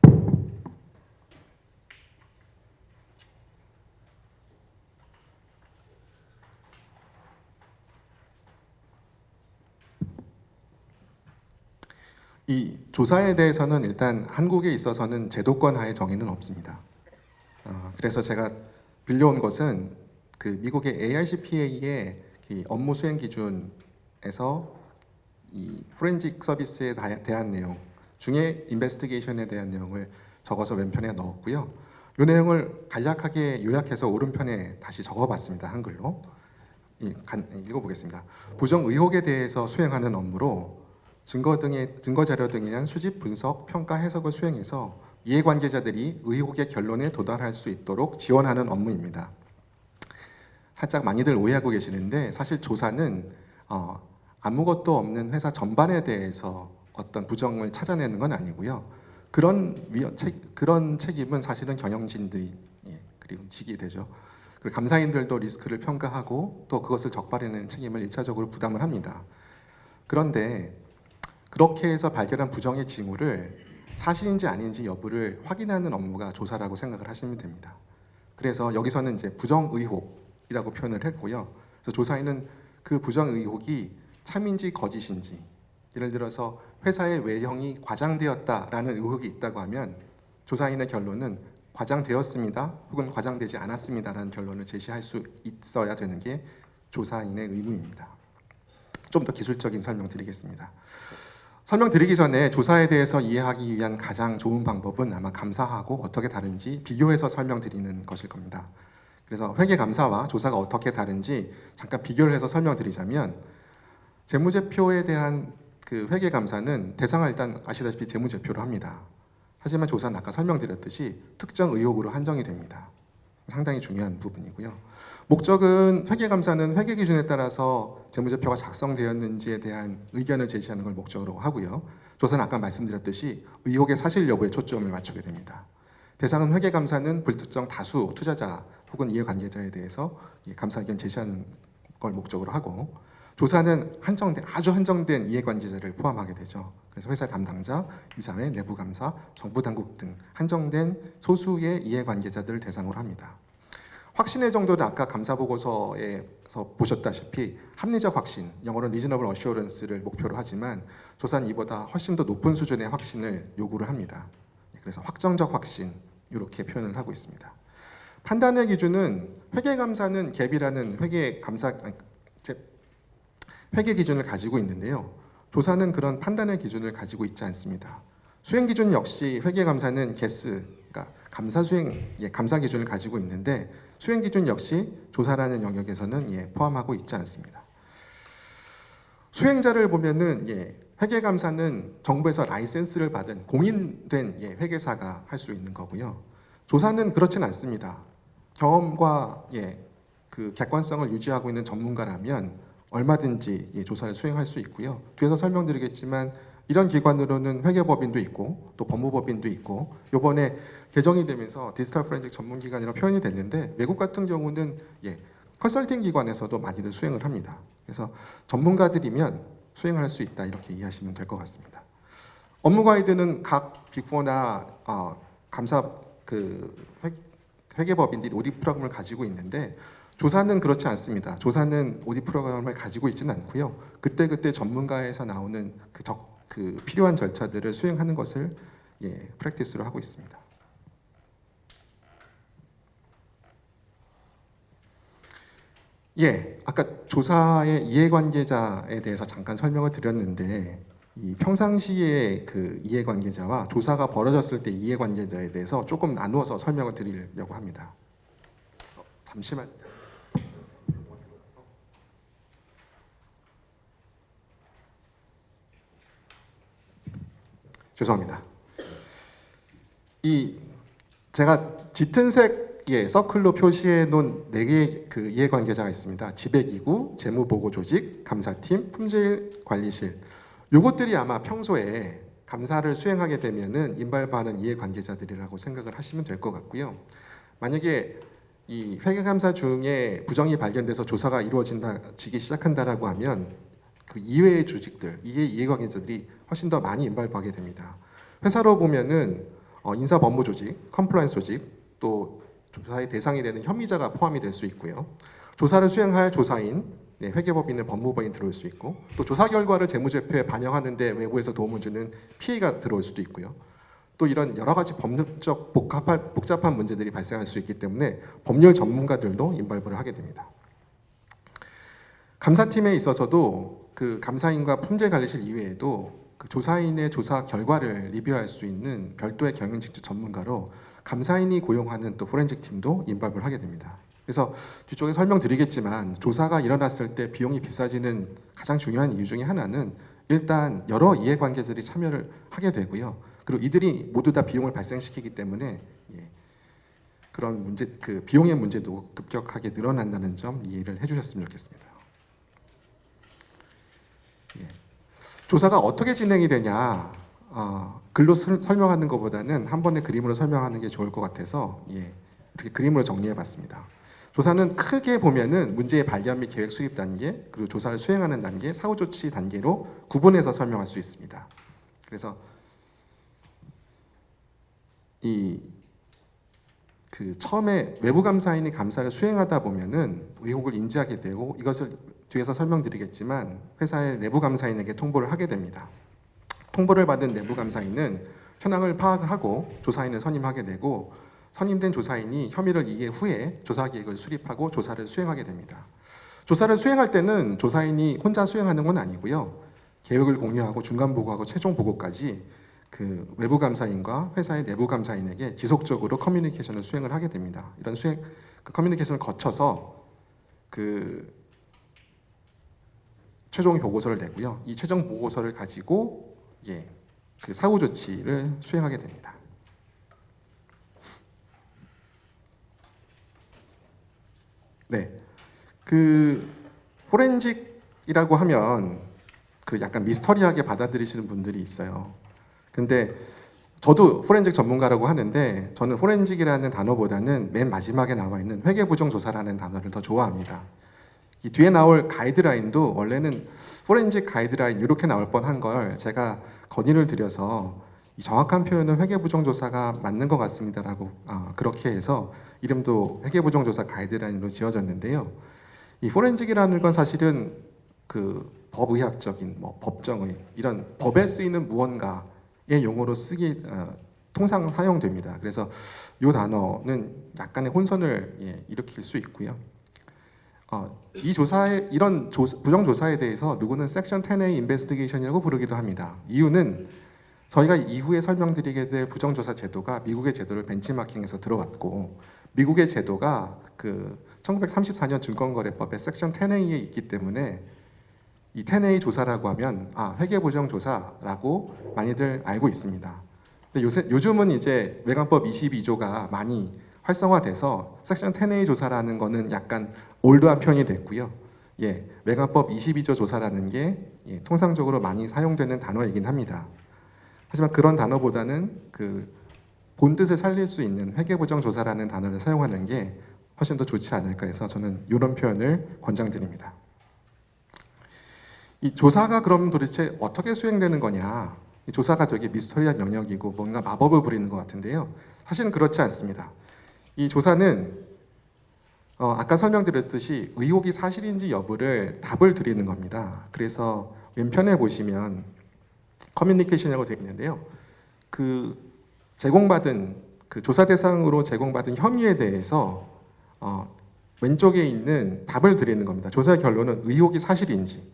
이 조사에 대해서는 일단 한국에 있어서는 제도권하의 정의는 없습니다. 그래서 제가 빌려온 것은 그 미국의 ARCPA의 업무 수행 기준에서 이 포렌식 서비스에 대한 내용 중에 인베스티게이션에 대한 내용을 적어서 왼편에 넣었고요. 이 내용을 간략하게 요약해서 오른편에 다시 적어봤습니다. 한글로. 읽어보겠습니다. 부정 의혹에 대해서 수행하는 업무로 증거 자료 등에 대한 수집, 분석, 평가, 해석을 수행해서 이해관계자들이 의혹의 결론에 도달할 수 있도록 지원하는 업무입니다. 살짝 많이들 오해하고 계시는데 사실 조사는 아무것도 없는 회사 전반에 대해서 어떤 부정을 찾아내는 건 아니고요. 그런 책임은 사실은 경영진들이 그리고 지게 되죠. 그리고 감사인들도 리스크를 평가하고 또 그것을 적발해내는 책임을 1차적으로 부담을 합니다. 그런데 그렇게 해서 발견한 부정의 징후를 사실인지 아닌지 여부를 확인하는 업무가 조사라고 생각을 하시면 됩니다. 그래서 여기서는 이제 부정 의혹이라고 표현을 했고요. 그래서 조사인은 그 부정 의혹이 참인지 거짓인지, 예를 들어서 회사의 외형이 과장되었다라는 의혹이 있다고 하면 조사인의 결론은 과장되었습니다 혹은 과장되지 않았습니다라는 결론을 제시할 수 있어야 되는 게 조사인의 의무입니다. 좀 더 기술적인 설명 드리겠습니다. 설명드리기 전에 조사에 대해서 이해하기 위한 가장 좋은 방법은 아마 감사하고 어떻게 다른지 비교해서 설명드리는 것일 겁니다. 그래서 회계감사와 조사가 어떻게 다른지 잠깐 비교를 해서 설명드리자면, 재무제표에 대한 그 회계감사는 대상을 일단 아시다시피 재무제표로 합니다. 하지만 조사는 아까 설명드렸듯이 특정 의혹으로 한정이 됩니다. 상당히 중요한 부분이고요. 목적은, 회계감사는 회계 기준에 따라서 재무제표가 작성되었는지에 대한 의견을 제시하는 걸 목적으로 하고요. 조사는 아까 말씀드렸듯이 의혹의 사실 여부에 초점을 맞추게 됩니다. 대상은 회계감사는 불특정 다수 투자자 혹은 이해관계자에 대해서 감사 의견 제시하는 걸 목적으로 하고, 조사는 아주 한정된 이해관계자를 포함하게 되죠. 그래서 회사 담당자, 이사회, 내부감사, 정부 당국 등 한정된 소수의 이해관계자들을 대상으로 합니다. 확신의 정도는 아까 감사 보고서에서 보셨다시피 합리적 확신, 영어로 reasonable assurance를 목표로 하지만 조사는 이보다 훨씬 더 높은 수준의 확신을 요구를 합니다. 그래서 확정적 확신, 이렇게 표현을 하고 있습니다. 판단의 기준은, 회계감사는 갭이라는 회계 기준을 가지고 있는데요. 조사는 그런 판단의 기준을 가지고 있지 않습니다. 수행 기준 역시 회계감사는 개스, 그러니까 감사 수행, 감사 기준을 가지고 있는데, 수행 기준 역시 조사라는 영역에서는 포함하고 있지 않습니다. 수행자를 보면은 회계감사는 정부에서 라이센스를 받은 공인된 회계사가 할 수 있는 거고요. 조사는 그렇진 않습니다. 경험과 그 객관성을 유지하고 있는 전문가라면 얼마든지 조사를 수행할 수 있고요. 뒤에서 설명드리겠지만 이런 기관으로는 회계법인도 있고 또 법무법인도 있고, 이번에 개정이 되면서 디지털 포렌식 전문기관이라고 표현이 됐는데, 외국 같은 경우는 컨설팅 기관에서도 많이들 수행을 합니다. 그래서 전문가들이면 수행할 수 있다, 이렇게 이해하시면 될 것 같습니다. 업무 가이드는 각 빅4나 감사 회계법인들이 오디트 프로그램을 가지고 있는데, 조사는 그렇지 않습니다. 조사는 오디트 프로그램을 가지고 있지는 않고요. 그때그때 전문가에서 나오는 그 필요한 절차들을 수행하는 것을 프랙티스로 하고 있습니다. 아까 조사의 이해관계자에 대해서 잠깐 설명을 드렸는데, 이 평상시의 그 이해관계자와 조사가 벌어졌을 때 이해관계자에 대해서 조금 나누어서 설명을 드리려고 합니다. 잠시만. 죄송합니다. 제가 짙은 색의 서클로 표시해 놓은 4개의 그 이해관계자가 있습니다. 지배기구, 재무보고조직, 감사팀, 품질관리실. 요것들이 아마 평소에 감사를 수행하게 되면은 인발부하는 이해관계자들이라고 생각을 하시면 될 것 같고요. 만약에 이 회계감사 중에 부정이 발견돼서 조사가 이루어지기 시작한다라고 하면 그 이외의 조직들, 이해관계자들이 훨씬 더 많이 인발부하게 됩니다. 회사로 보면은 인사법무조직, 컴플라이언스 조직, 또 조사의 대상이 되는 혐의자가 포함이 될 수 있고요. 조사를 수행할 조사인, 회계법인은 법무법인 들어올 수 있고, 또 조사 결과를 재무제표에 반영하는 데 외부에서 도움을 주는 PA가 들어올 수도 있고요. 또 이런 여러 가지 법률적 복잡한 문제들이 발생할 수 있기 때문에 법률 전문가들도 인발부를 하게 됩니다. 감사팀에 있어서도 그 감사인과 품질관리실 이외에도 그 조사인의 조사 결과를 리뷰할 수 있는 별도의 경영직주 전문가로 감사인이 고용하는 또 포렌식 팀도 인발부를 하게 됩니다. 그래서 뒤쪽에 설명드리겠지만, 조사가 일어났을 때 비용이 비싸지는 가장 중요한 이유 중에 하나는 일단 여러 이해관계자들이 참여를 하게 되고요. 그리고 이들이 모두 다 비용을 발생시키기 때문에 그런 문제, 그 비용의 문제도 급격하게 늘어난다는 점 이해를 해주셨으면 좋겠습니다. 조사가 어떻게 진행이 되냐, 글로 설명하는 것보다는 한 번에 그림으로 설명하는 게 좋을 것 같아서 이렇게 그림으로 정리해봤습니다. 조사는 크게 보면은 문제의 발견 및 계획 수립 단계, 그리고 조사를 수행하는 단계, 사후 조치 단계로 구분해서 설명할 수 있습니다. 그래서 처음에 외부 감사인이 감사를 수행하다 보면은 의혹을 인지하게 되고, 이것을 뒤에서 설명드리겠지만 회사의 내부 감사인에게 통보를 하게 됩니다. 통보를 받은 내부 감사인은 현황을 파악하고 조사인을 선임하게 되고, 선임된 조사인이 혐의를 이해 후에 조사 계획을 수립하고 조사를 수행하게 됩니다. 조사를 수행할 때는 조사인이 혼자 수행하는 건 아니고요. 계획을 공유하고 중간 보고하고 최종 보고까지 그 외부 감사인과 회사의 내부 감사인에게 지속적으로 커뮤니케이션을 수행을 하게 됩니다. 이런 그 커뮤니케이션을 거쳐서 그 최종 보고서를 내고요. 이 최종 보고서를 가지고 그 사후 조치를 수행하게 됩니다. 네, 그 포렌식이라고 하면 그 약간 미스터리하게 받아들이시는 분들이 있어요. 근데 저도 포렌식 전문가라고 하는데 저는 포렌식이라는 단어보다는 맨 마지막에 나와 있는 회계부정조사라는 단어를 더 좋아합니다. 이 뒤에 나올 가이드라인도 원래는 포렌식 가이드라인 이렇게 나올 뻔한 걸 제가 건의를 드려서 이 정확한 표현은 회계부정조사가 맞는 것 같습니다라고 그렇게 해서 이름도 회계부정조사 가이드라인으로 지어졌는데요. 이 포렌식이라는 건 사실은 그 법의학적인 법정의 이런 법에 쓰이는 무언가의 용어로 통상 사용됩니다. 그래서 이 단어는 약간의 혼선을 일으킬 수 있고요. 이 이런 부정조사에 대해서 누구는 섹션 10A 인베스티게이션이라고 부르기도 합니다. 이유는 저희가 이후에 설명드리게 될 부정조사 제도가 미국의 제도를 벤치마킹해서 들어왔고 미국의 제도가 그 1934년 증권거래법의 섹션 10A에 있기 때문에 이 10A 조사라고 하면 회계부정조사라고 많이들 알고 있습니다. 근데 요즘은 이제 외관법 22조가 많이 활성화돼서 섹션 10A 조사라는 거는 약간 올드한 편이 됐고요. 외관법 22조 조사라는 게 통상적으로 많이 사용되는 단어이긴 합니다. 하지만 그런 단어보다는 그 본뜻을 살릴 수 있는 회계부정조사라는 단어를 사용하는 게 훨씬 더 좋지 않을까 해서 저는 이런 표현을 권장드립니다. 이 조사가 그럼 도대체 어떻게 수행되는 거냐? 이 조사가 되게 미스터리한 영역이고 뭔가 마법을 부리는 것 같은데요. 사실은 그렇지 않습니다. 이 조사는 아까 설명드렸듯이 의혹이 사실인지 여부를 답을 드리는 겁니다. 그래서 왼편에 보시면 커뮤니케이션이라고 되어 있는데요. 그 제공받은 그 조사 대상으로 제공받은 혐의에 대해서 왼쪽에 있는 답을 드리는 겁니다. 조사의 결론은 의혹이 사실인지,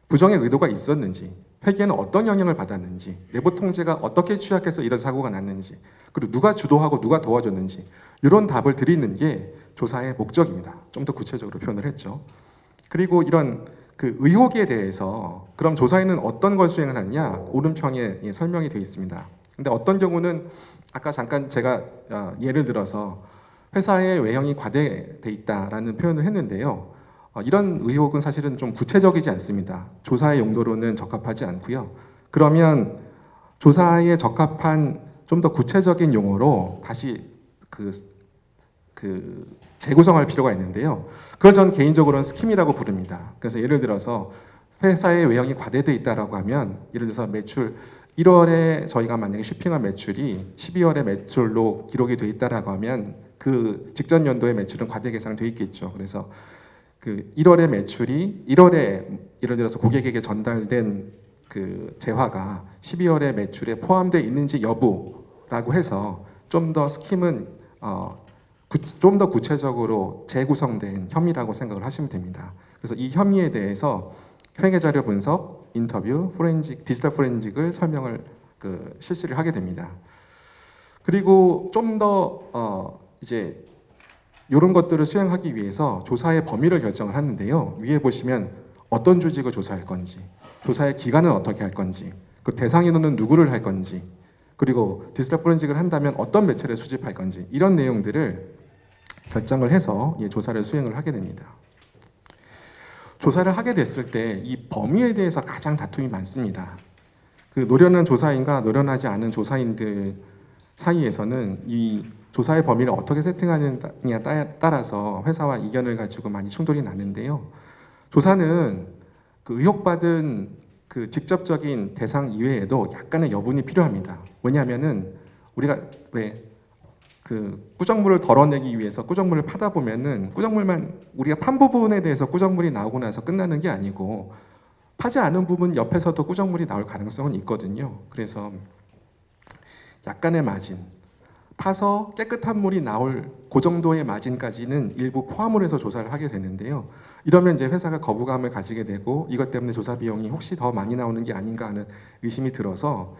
부정의 의도가 있었는지, 회계는 어떤 영향을 받았는지, 내부 통제가 어떻게 취약해서 이런 사고가 났는지, 그리고 누가 주도하고 누가 도와줬는지 이런 답을 드리는 게 조사의 목적입니다. 좀 더 구체적으로 표현을 했죠. 그리고 이런 그 의혹에 대해서 그럼 조사에는 어떤 걸 수행을 하느냐 오른편에 설명이 되어 있습니다. 근데 어떤 경우는 아까 잠깐 제가 예를 들어서 회사의 외형이 과대돼 있다라는 표현을 했는데요. 이런 의혹은 사실은 좀 구체적이지 않습니다. 조사의 용도로는 적합하지 않고요. 그러면 조사에 적합한 좀 더 구체적인 용어로 다시 재구성할 필요가 있는데요. 그걸 전 개인적으로는 스킴이라고 부릅니다. 그래서 예를 들어서 회사의 외형이 과대돼 있다라고 하면 예를 들어서 매출 1월에 저희가 만약에 쇼핑한 매출이 12월에 매출로 기록이 돼 있다라고 하면 그 직전 연도의 매출은 과대 계산돼 있겠죠. 그래서 그 1월의 매출이 1월에 예를 들어서 고객에게 전달된 그 재화가 12월의 매출에 포함되어 있는지 여부라고 해서 좀 더 스킴은 좀 더 구체적으로 재구성된 혐의라고 생각을 하시면 됩니다. 그래서 이 혐의에 대해서 회계자료 분석, 인터뷰, 디지털 포렌식을 설명을 실시를 하게 됩니다. 그리고 좀 더 이제 이런 것들을 수행하기 위해서 조사의 범위를 결정을 하는데요. 위에 보시면 어떤 조직을 조사할 건지, 조사의 기간은 어떻게 할 건지, 그 대상 인원은 누구를 할 건지, 그리고 디지털 포렌식을 한다면 어떤 매체를 수집할 건지 이런 내용들을 결정을 해서 조사를 수행을 하게 됩니다. 조사를 하게 됐을 때 이 범위에 대해서 가장 다툼이 많습니다. 그 노련한 조사인과 노련하지 않은 조사인들 사이에서는 이 조사의 범위를 어떻게 세팅하느냐에 따라서 회사와 이견을 가지고 많이 충돌이 나는데요. 조사는 그 의혹받은 그 직접적인 대상 이외에도 약간의 여분이 필요합니다. 왜냐하면은 우리가 왜 그 꾸정물을 덜어내기 위해서 꾸정물을 파다 보면은 꾸정물만 우리가 판 부분에 대해서 꾸정물이 나오고 나서 끝나는 게 아니고 파지 않은 부분 옆에서도 꾸정물이 나올 가능성은 있거든요. 그래서 약간의 마진, 파서 깨끗한 물이 나올 그 정도의 마진까지는 일부 포함을 해서 조사를 하게 되는데요. 이러면 이제 회사가 거부감을 가지게 되고 이것 때문에 조사 비용이 혹시 더 많이 나오는 게 아닌가 하는 의심이 들어서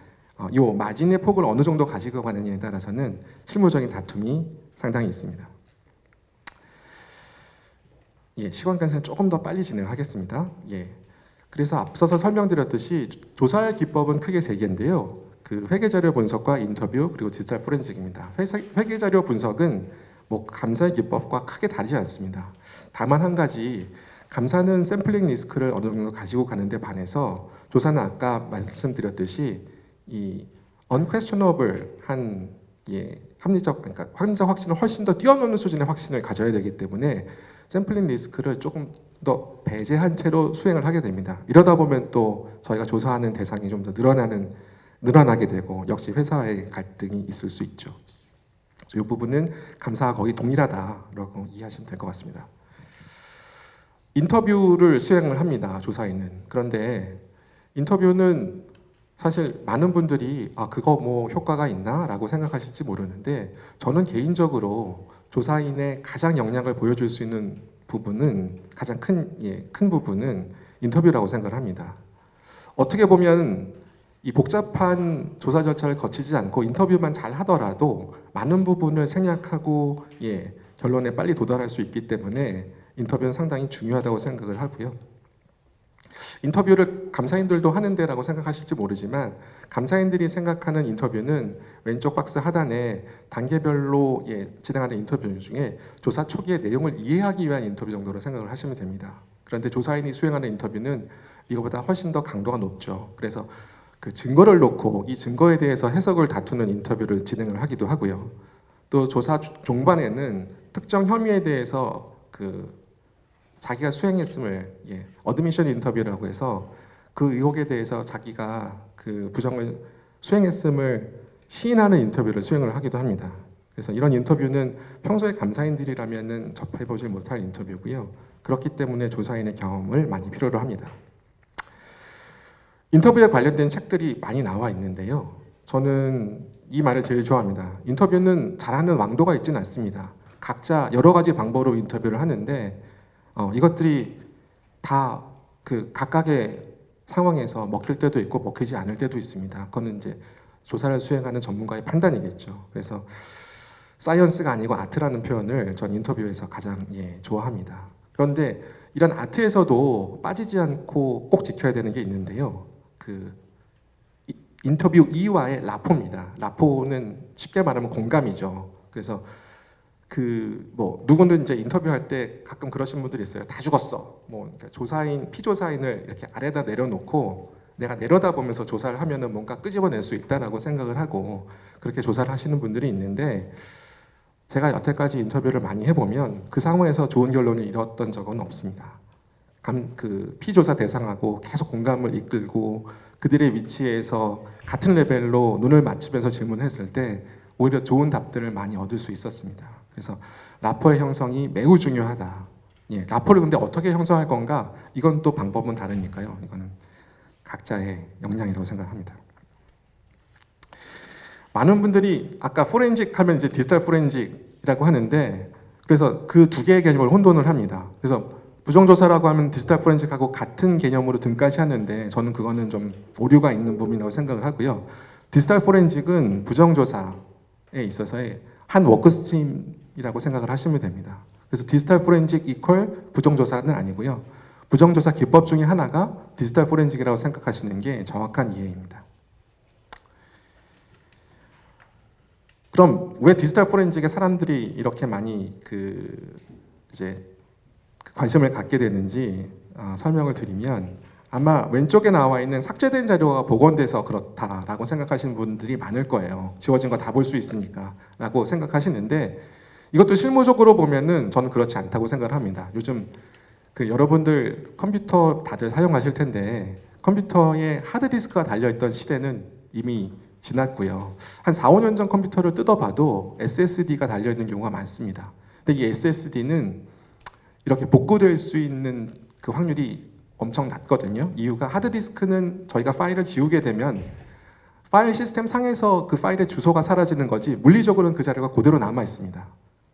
이 마진의 폭을 어느 정도 가지고 가느냐에 따라서는 실무적인 다툼이 상당히 있습니다. 예, 시간 관계상 조금 더 빨리 진행하겠습니다. 예, 그래서 앞서서 설명드렸듯이 조사할 기법은 크게 세 개인데요. 그 회계자료 분석과 인터뷰 그리고 디지털 포렌식입니다. 회계자료 분석은 뭐 감사의 기법과 크게 다르지 않습니다. 다만 한 가지, 감사는 샘플링 리스크를 어느 정도 가지고 가는데 반해서 조사는 아까 말씀드렸듯이 이 unquestionable한 합리적, 그러니까 합리적 확신을 훨씬 더 뛰어넘는 수준의 확신을 가져야 되기 때문에 샘플링 리스크를 조금 더 배제한 채로 수행을 하게 됩니다. 이러다 보면 또 저희가 조사하는 대상이 좀 더 늘어나게 되고 역시 회사의 갈등이 있을 수 있죠. 이 부분은 감사와 거의 동일하다라고 이해하시면 될 것 같습니다. 인터뷰를 수행을 합니다. 조사인은. 그런데 인터뷰는 사실 많은 분들이 그거 뭐 효과가 있나? 라고 생각하실지 모르는데 저는 개인적으로 조사인의 가장 역량을 보여줄 수 있는 부분은 가장 큰 부분은 인터뷰라고 생각을 합니다. 어떻게 보면 이 복잡한 조사 절차를 거치지 않고 인터뷰만 잘 하더라도 많은 부분을 생략하고 결론에 빨리 도달할 수 있기 때문에 인터뷰는 상당히 중요하다고 생각을 하고요. 인터뷰를 감사인들도 하는데라고 생각하실지 모르지만 감사인들이 생각하는 인터뷰는 왼쪽 박스 하단에 단계별로 진행하는 인터뷰 중에 조사 초기의 내용을 이해하기 위한 인터뷰 정도로 생각을 하시면 됩니다. 그런데 조사인이 수행하는 인터뷰는 이거보다 훨씬 더 강도가 높죠. 그래서 그 증거를 놓고 이 증거에 대해서 해석을 다투는 인터뷰를 진행을 하기도 하고요. 또 조사 종반에는 특정 혐의에 대해서 자기가 수행했음을 어드미션 인터뷰라고 해서 그 의혹에 대해서 자기가 그 부정을 수행했음을 시인하는 인터뷰를 수행을 하기도 합니다. 그래서 이런 인터뷰는 평소에 감사인들이라면은 접해보지 못할 인터뷰고요. 그렇기 때문에 조사인의 경험을 많이 필요로 합니다. 인터뷰에 관련된 책들이 많이 나와 있는데요. 저는 이 말을 제일 좋아합니다. 인터뷰는 잘하는 왕도가 있지는 않습니다. 각자 여러 가지 방법으로 인터뷰를 하는데 이것들이 다 그 각각의 상황에서 먹힐 때도 있고 먹히지 않을 때도 있습니다. 그거는 이제 조사를 수행하는 전문가의 판단이겠죠. 그래서 사이언스가 아니고 아트라는 표현을 전 인터뷰에서 가장 좋아합니다. 그런데 이런 아트에서도 빠지지 않고 꼭 지켜야 되는 게 있는데요. 인터뷰 이와의 라포입니다. 라포는 쉽게 말하면 공감이죠. 그래서 누구는 이제 인터뷰할 때 가끔 그러신 분들이 있어요. 다 죽었어. 그러니까 피조사인을 이렇게 아래다 내려놓고 내가 내려다보면서 조사를 하면은 뭔가 끄집어낼 수 있다라고 생각을 하고 그렇게 조사를 하시는 분들이 있는데 제가 여태까지 인터뷰를 많이 해보면 그 상황에서 좋은 결론을 이뤘던 적은 없습니다. 피조사 대상하고 계속 공감을 이끌고 그들의 위치에서 같은 레벨로 눈을 맞추면서 질문했을 때 오히려 좋은 답들을 많이 얻을 수 있었습니다. 그래서 라포의 형성이 매우 중요하다. 라포를 근데 어떻게 형성할 건가? 이건 또 방법은 다르니까요. 이거는 각자의 역량이라고 생각합니다. 많은 분들이 아까 포렌식 하면 이제 디지털 포렌식이라고 하는데 그래서 그 두 개의 개념을 혼돈을 합니다. 그래서 부정조사라고 하면 디지털 포렌식하고 같은 개념으로 등까지 하는데 저는 그거는 좀 오류가 있는 부분이라고 생각을 하고요. 디지털 포렌식은 부정조사에 있어서의 한 워크스트림이라고 생각을 하시면 됩니다. 그래서 디지털 포렌식 이퀄 부정조사는 아니고요. 부정조사 기법 중에 하나가 디지털 포렌식이라고 생각하시는 게 정확한 이해입니다. 그럼 왜 디지털 포렌식에 사람들이 이렇게 많이 관심을 갖게 되는지 설명을 드리면 아마 왼쪽에 나와 있는 삭제된 자료가 복원돼서 그렇다라고 생각하시는 분들이 많을 거예요. 지워진 거 다 볼 수 있으니까 라고 생각하시는데 이것도 실무적으로 보면은 저는 그렇지 않다고 생각을 합니다. 요즘 여러분들 컴퓨터 다들 사용하실 텐데 컴퓨터에 하드디스크가 달려있던 시대는 이미 지났고요. 한 4, 5년 전 컴퓨터를 뜯어봐도 SSD가 달려있는 경우가 많습니다. 근데 이 SSD는 이렇게 복구될 수 있는 그 확률이 엄청 낮거든요. 이유가 하드디스크는 저희가 파일을 지우게 되면 파일 시스템 상에서 그 파일의 주소가 사라지는 거지 물리적으로는 그 자료가 그대로 남아 있습니다.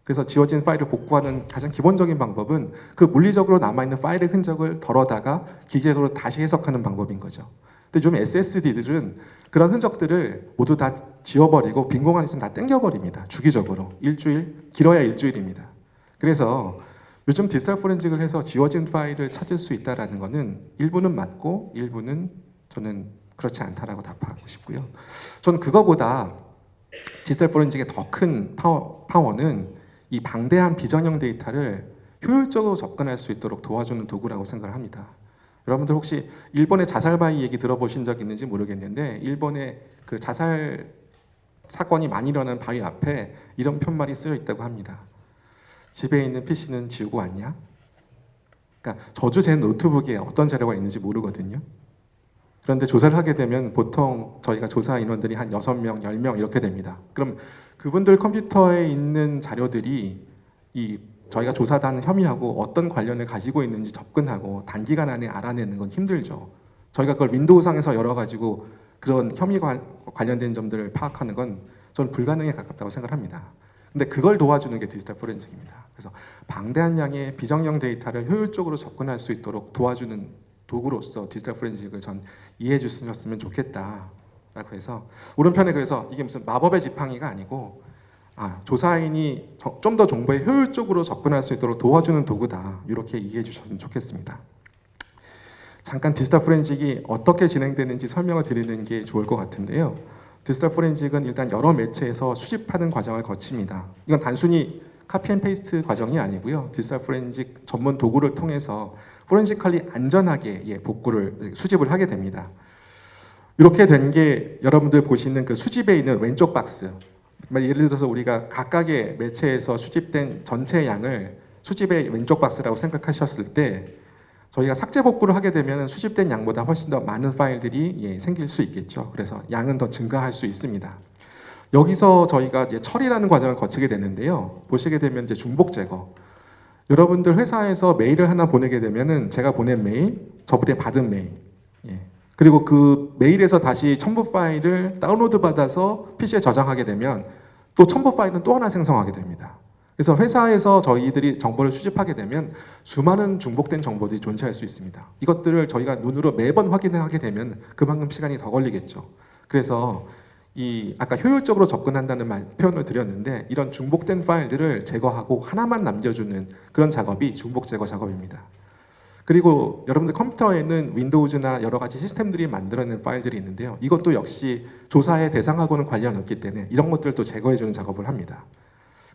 그래서 지워진 파일을 복구하는 가장 기본적인 방법은 그 물리적으로 남아있는 파일의 흔적을 덜어다가 기계적으로 다시 해석하는 방법인 거죠. 근데 좀 SSD들은 그런 흔적들을 모두 다 지워버리고 빈 공간 있으면 다 땡겨버립니다. 주기적으로. 일주일, 길어야 일주일입니다. 그래서 요즘 디지털 포렌식을 해서 지워진 파일을 찾을 수 있다는 것은 일부는 맞고 일부는 저는 그렇지 않다라고 답하고 싶고요. 저는 그거보다 디지털 포렌식의 더 큰 파워는 이 방대한 비정형 데이터를 효율적으로 접근할 수 있도록 도와주는 도구라고 생각을 합니다. 여러분들 혹시 일본의 자살 바위 얘기 들어보신 적 있는지 모르겠는데 일본의 그 자살 사건이 많이 일어난 바위 앞에 이런 편말이 쓰여 있다고 합니다. 집에 있는 PC는 지우고 왔냐? 그러니까 저도 제 노트북에 어떤 자료가 있는지 모르거든요. 그런데 조사를 하게 되면 보통 저희가 조사 인원들이 한 6명, 10명 이렇게 됩니다. 그럼 그분들 컴퓨터에 있는 자료들이 이 저희가 조사단 혐의하고 어떤 관련을 가지고 있는지 접근하고 단기간 안에 알아내는 건 힘들죠. 저희가 그걸 윈도우상에서 열어가지고 그런 혐의와 관련된 점들을 파악하는 건 저는 불가능에 가깝다고 생각합니다. 근데 그걸 도와주는 게 디지털 포렌식입니다. 그래서 방대한 양의 비정형 데이터를 효율적으로 접근할 수 있도록 도와주는 도구로서 디지털 포렌식을 전 이해해 주셨으면 좋겠다라고 해서 오른편에 그래서 이게 무슨 마법의 지팡이가 아니고 조사인이 좀 더 정보에 효율적으로 접근할 수 있도록 도와주는 도구다. 이렇게 이해해 주셨으면 좋겠습니다. 잠깐 디지털 포렌식이 어떻게 진행되는지 설명을 드리는 게 좋을 것 같은데요. 디지털 포렌식은 일단 여러 매체에서 수집하는 과정을 거칩니다. 이건 단순히 카피 앤 페이스트 과정이 아니고요. 디지털 포렌식 전문 도구를 통해서 포렌식컬리 안전하게 복구를 수집을 하게 됩니다. 이렇게 된 게 여러분들 보시는 그 수집에 있는 왼쪽 박스. 예를 들어서 우리가 각각의 매체에서 수집된 전체 양을 수집의 왼쪽 박스라고 생각하셨을 때 저희가 삭제 복구를 하게 되면 수집된 양보다 훨씬 더 많은 파일들이 생길 수 있겠죠. 그래서 양은 더 증가할 수 있습니다. 여기서 저희가 처리라는 과정을 거치게 되는데요. 보시게 되면 이제 중복 제거. 여러분들 회사에서 메일을 하나 보내게 되면은 제가 보낸 메일, 저분이 받은 메일, 그리고 그 메일에서 다시 첨부 파일을 다운로드 받아서 PC에 저장하게 되면 또 첨부 파일은 또 하나 생성하게 됩니다. 그래서 회사에서 저희들이 정보를 수집하게 되면 수많은 중복된 정보들이 존재할 수 있습니다. 이것들을 저희가 눈으로 매번 확인하게 되면 그만큼 시간이 더 걸리겠죠. 그래서 아까 효율적으로 접근한다는 표현을 드렸는데 이런 중복된 파일들을 제거하고 하나만 남겨주는 그런 작업이 중복 제거 작업입니다. 그리고 여러분들 컴퓨터에는 윈도우즈나 여러 가지 시스템들이 만들어낸 파일들이 있는데요. 이것도 역시 조사의 대상하고는 관련 없기 때문에 이런 것들도 제거해주는 작업을 합니다.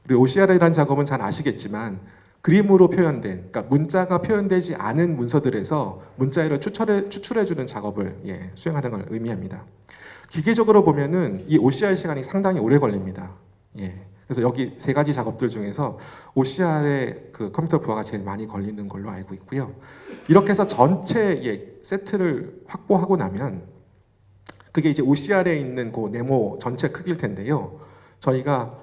그리고 OCR이라는 작업은 잘 아시겠지만 그림으로 표현된, 그러니까 문자가 표현되지 않은 문서들에서 문자열을 추출해주는 작업을 수행하는 걸 의미합니다. 기계적으로 보면은 이 OCR 시간이 상당히 오래 걸립니다. 그래서 여기 세 가지 작업들 중에서 OCR의 그 컴퓨터 부하가 제일 많이 걸리는 걸로 알고 있고요. 이렇게 해서 전체 세트를 확보하고 나면 그게 이제 OCR에 있는 그 네모 전체 크기일 텐데요. 저희가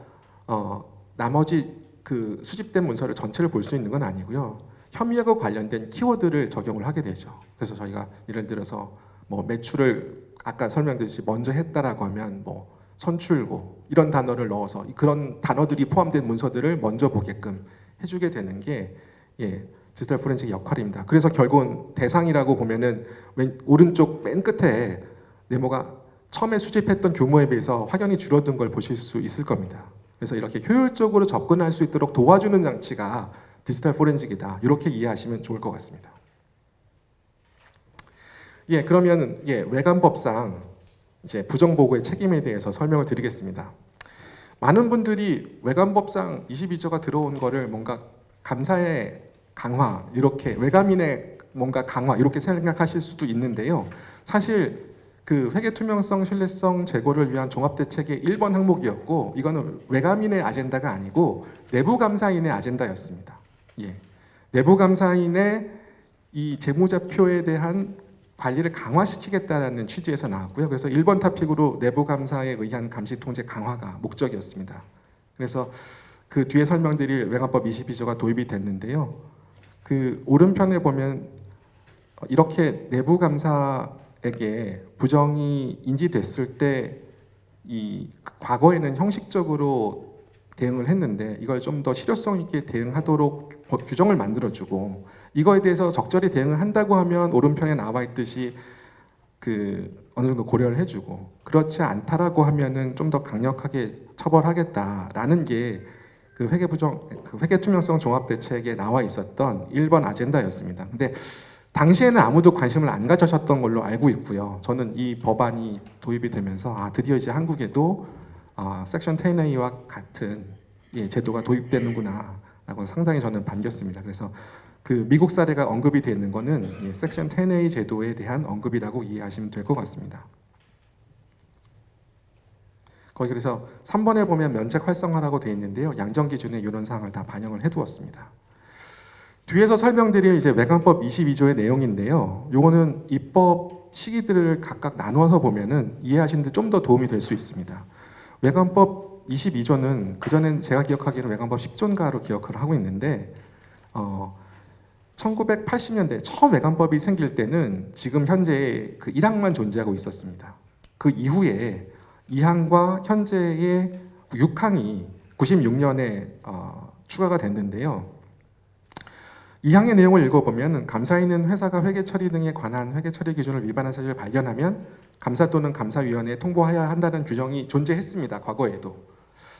나머지 그 수집된 문서를 전체를 볼 수 있는 건 아니고요. 혐의하고 관련된 키워드를 적용을 하게 되죠. 그래서 저희가 예를 들어서 뭐 매출을 아까 설명드렸듯이 먼저 했다라고 하면 뭐 선출고 이런 단어를 넣어서 그런 단어들이 포함된 문서들을 먼저 보게끔 해주게 되는 게 디지털 포렌식의 역할입니다. 그래서 결국은 대상이라고 보면은 오른쪽 맨 끝에 네모가 처음에 수집했던 규모에 비해서 확연히 줄어든 걸 보실 수 있을 겁니다. 그래서 이렇게 효율적으로 접근할 수 있도록 도와주는 장치가 디지털 포렌식이다. 이렇게 이해하시면 좋을 것 같습니다. 그러면 외관법상 이제 부정보고의 책임에 대해서 설명을 드리겠습니다. 많은 분들이 외관법상 22조가 들어온 거를 뭔가 감사의 강화, 이렇게 외감인의 뭔가 강화 이렇게 생각하실 수도 있는데요. 사실 그 회계 투명성, 신뢰성 제고를 위한 종합대책의 1번 항목이었고 이거는 외감인의 아젠다가 아니고 내부감사인의 아젠다였습니다. 내부감사인의 이 재무제표에 대한 관리를 강화시키겠다는 취지에서 나왔고요. 그래서 1번 토픽으로 내부감사에 의한 감시통제 강화가 목적이었습니다. 그래서 그 뒤에 설명드릴 외관법 22조가 도입이 됐는데요. 그 오른편에 보면 이렇게 내부감사의 회계에게 부정이 인지됐을 때 이 과거에는 형식적으로 대응을 했는데 이걸 좀 더 실효성 있게 대응하도록 규정을 만들어주고 이거에 대해서 적절히 대응을 한다고 하면 오른편에 나와 있듯이 어느 정도 고려를 해주고 그렇지 않다라고 하면은 좀 더 강력하게 처벌하겠다라는 게 그 회계 투명성 종합 대책에 나와 있었던 1번 아젠다였습니다. 근데 당시에는 아무도 관심을 안 가져셨던 걸로 알고 있고요. 저는 이 법안이 도입이 되면서 드디어 이제 한국에도 섹션 10A와 같은 제도가 도입되는구나라고 상당히 저는 반겼습니다. 그래서 그 미국 사례가 언급이 되는 거는 섹션 10A 제도에 대한 언급이라고 이해하시면 될 것 같습니다. 거기 그래서 3번에 보면 면책 활성화라고 되어 있는데요. 양정 기준에 이런 사항을 다 반영을 해두었습니다. 뒤에서 설명드릴 이제 외관법 22조의 내용인데요. 요거는 입법 시기들을 각각 나누어서 보면은 이해하시는 데 좀 더 도움이 될 수 있습니다. 외관법 22조는 그전엔 제가 기억하기에는 외관법 10조인가로 기억을 하고 있는데 1980년대 처음 외관법이 생길 때는 지금 현재의 그 1항만 존재하고 있었습니다. 그 이후에 2항과 현재의 6항이 96년에 추가가 됐는데요. 이 항의 내용을 읽어보면 감사에 있는 회사가 회계 처리 등에 관한 회계 처리 기준을 위반한 사실을 발견하면 감사 또는 감사위원회에 통보해야 한다는 규정이 존재했습니다. 과거에도.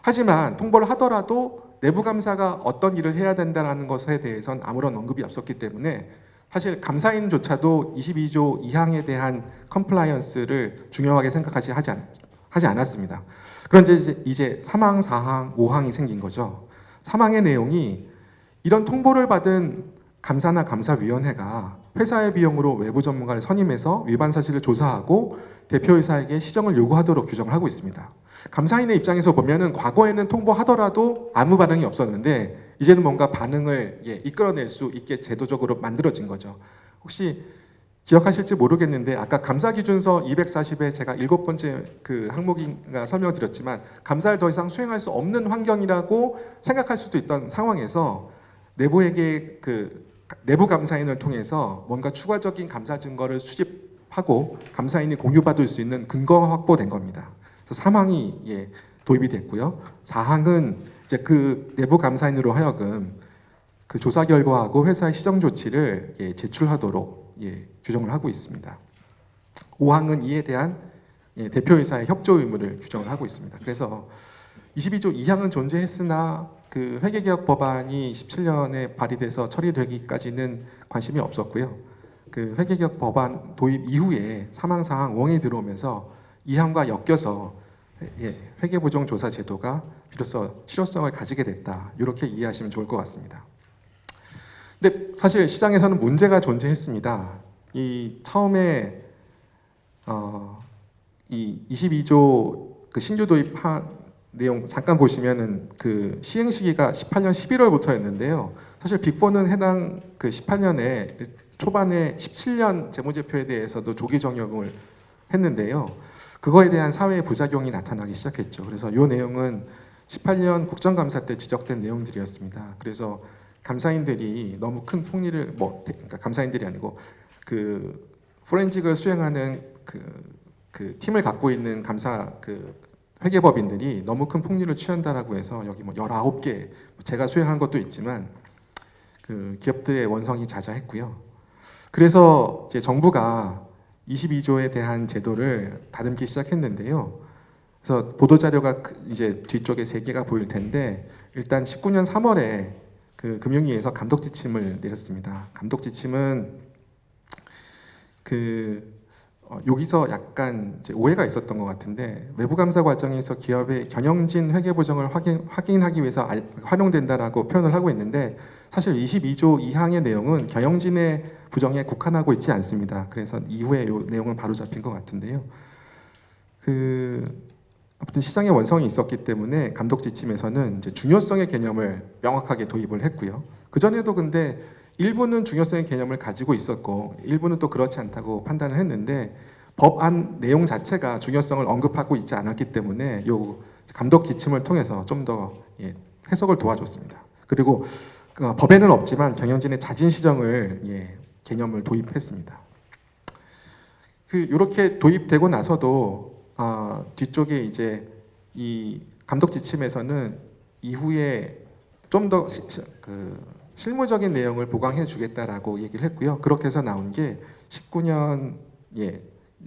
하지만 통보를 하더라도 내부 감사가 어떤 일을 해야 된다는 것에 대해서는 아무런 언급이 없었기 때문에 사실 감사인조차도 22조 2항에 대한 컴플라이언스를 중요하게 생각하지 않았습니다. 그런데 이제 3항, 4항, 5항이 생긴 거죠. 3항의 내용이 이런 통보를 받은 감사나 감사위원회가 회사의 비용으로 외부 전문가를 선임해서 위반 사실을 조사하고 대표이사에게 시정을 요구하도록 규정을 하고 있습니다. 감사인의 입장에서 보면은 과거에는 통보하더라도 아무 반응이 없었는데 이제는 뭔가 반응을 이끌어낼 수 있게 제도적으로 만들어진 거죠. 혹시 기억하실지 모르겠는데 아까 감사기준서 240에 제가 7번째 그 항목인가 설명을 드렸지만 감사를 더 이상 수행할 수 없는 환경이라고 생각할 수도 있던 상황에서 내부에게 내부 감사인을 통해서 뭔가 추가적인 감사 증거를 수집하고 감사인이 공유받을 수 있는 근거가 확보된 겁니다. 그래서 3항이 도입이 됐고요. 4항은 이제 그 내부 감사인으로 하여금 그 조사 결과하고 회사의 시정 조치를 제출하도록 규정을 하고 있습니다. 5항은 이에 대한 대표이사의 협조 의무를 규정을 하고 있습니다. 그래서 22조 2항은 존재했으나 그 회계개혁 법안이 17년에 발의돼서 처리되기까지는 관심이 없었고요. 그 회계개혁 법안 도입 이후에 3항, 4항, 5항이 들어오면서 2항과 엮여서 회계부정조사 제도가 비로소 실효성을 가지게 됐다. 이렇게 이해하시면 좋을 것 같습니다. 근데 사실 시장에서는 문제가 존재했습니다. 이 처음에 이 22조 그 신규 도입한 내용 잠깐 보시면은 그 시행 시기가 18년 11월부터였는데요. 사실 빅4는 해당 그 18년에 초반에 17년 재무제표에 대해서도 조기 적용을 했는데요. 그거에 대한 사회의 부작용이 나타나기 시작했죠. 그래서 이 내용은 18년 국정감사 때 지적된 내용들이었습니다. 그래서 감사인들이 너무 큰 폭리를 그러니까 감사인들이 아니고 그 포렌식을 수행하는 그 팀을 갖고 있는 감사 회계법인들이 너무 큰 폭리를 취한다라고 해서 여기 19개 제가 수행한 것도 있지만 그 기업들의 원성이 자자했고요. 그래서 이제 정부가 22조에 대한 제도를 다듬기 시작했는데요. 그래서 보도 자료가 이제 뒤쪽에 3개가 보일 텐데 일단 19년 3월에 그 금융위에서 감독 지침을 내렸습니다. 감독 지침은 여기서 약간 이제 오해가 있었던 것 같은데 외부 감사 과정에서 기업의 경영진 회계 부정을 확인하기 위해서 활용된다라고 표현을 하고 있는데 사실 22조 2항의 내용은 경영진의 부정에 국한하고 있지 않습니다. 그래서 이후에 이 내용은 바로 잡힌 것 같은데요. 아무튼 시장의 원성이 있었기 때문에 감독 지침에서는 이제 중요성의 개념을 명확하게 도입을 했고요. 그 전에도 근데 일부는 중요성의 개념을 가지고 있었고 일부는 또 그렇지 않다고 판단을 했는데 법안 내용 자체가 중요성을 언급하고 있지 않았기 때문에 이 감독 지침을 통해서 좀 더 해석을 도와줬습니다. 그리고 법에는 없지만 경영진의 자진 시정을 개념을 도입했습니다. 이렇게 도입되고 나서도 뒤쪽에 이제 이 감독 지침에서는 이후에 좀 더 실무적인 내용을 보강해 주겠다라고 얘기를 했고요. 그렇게 해서 나온 게 19년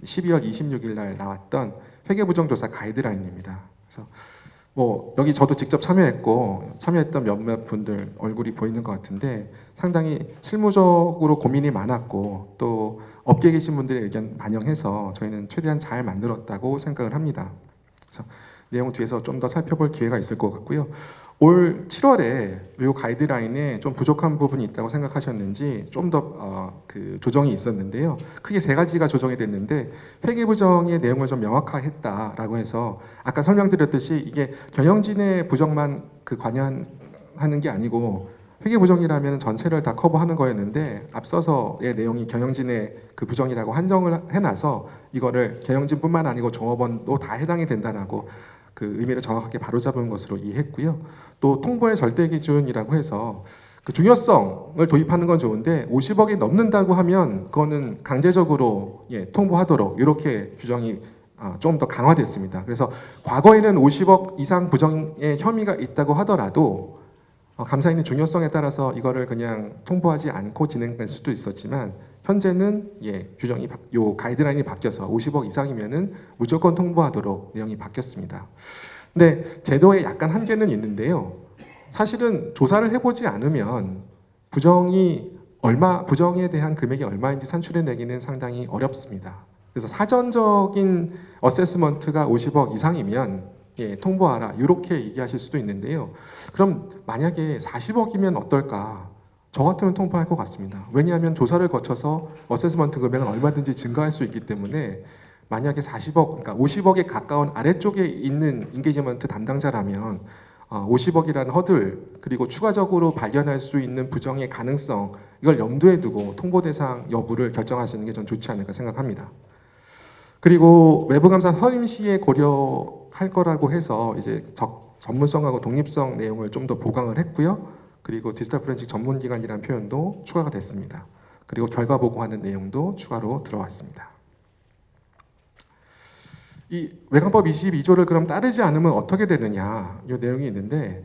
12월 26일 날 나왔던 회계부정조사 가이드라인입니다. 그래서 뭐 여기 저도 직접 참여했던 몇몇 분들 얼굴이 보이는 것 같은데 상당히 실무적으로 고민이 많았고 또 업계에 계신 분들의 의견 반영해서 저희는 최대한 잘 만들었다고 생각을 합니다. 그래서 내용 뒤에서 좀 더 살펴볼 기회가 있을 것 같고요. 올 7월에 이 가이드라인에 좀 부족한 부분이 있다고 생각하셨는지 좀 더 조정이 있었는데요. 크게 세 가지가 조정이 됐는데 회계부정의 내용을 좀 명확화했다라고 해서 아까 설명드렸듯이 이게 경영진의 부정만 관여하는 게 아니고 회계부정이라면 전체를 다 커버하는 거였는데 앞서서의 내용이 경영진의 부정이라고 한정을 해놔서 이거를 경영진뿐만 아니고 종업원도 다 해당이 된다라고 의미를 정확하게 바로잡은 것으로 이해했고요. 또 통보의 절대 기준이라고 해서 중요성을 도입하는 건 좋은데 50억이 넘는다고 하면 그거는 강제적으로 통보하도록 이렇게 규정이 좀 더 강화됐습니다. 그래서 과거에는 50억 이상 부정의 혐의가 있다고 하더라도 감사인의 중요성에 따라서 이거를 그냥 통보하지 않고 진행될 수도 있었지만 현재는 규정이 요 가이드라인이 바뀌어서 50억 이상이면은 무조건 통보하도록 내용이 바뀌었습니다. 근데 제도에 약간 한계는 있는데요. 사실은 조사를 해보지 않으면 부정에 대한 금액이 얼마인지 산출해내기는 상당히 어렵습니다. 그래서 사전적인 어세스먼트가 50억 이상이면 통보하라 이렇게 얘기하실 수도 있는데요. 그럼 만약에 40억이면 어떨까? 저 같으면 통보할 것 같습니다. 왜냐하면 조사를 거쳐서 어세스먼트 금액은 얼마든지 증가할 수 있기 때문에 만약에 40억, 그러니까 50억에 가까운 아래쪽에 있는 인게이지먼트 담당자라면 50억이라는 허들 그리고 추가적으로 발견할 수 있는 부정의 가능성 이걸 염두에 두고 통보 대상 여부를 결정하시는 게 전 좋지 않을까 생각합니다. 그리고 외부감사 선임 시에 고려할 거라고 해서 이제 전문성하고 독립성 내용을 좀 더 보강을 했고요. 그리고 디지털 포렌식 전문기관이라는 표현도 추가가 됐습니다. 그리고 결과 보고하는 내용도 추가로 들어왔습니다. 이 외관법 22조를 그럼 따르지 않으면 어떻게 되느냐 이 내용이 있는데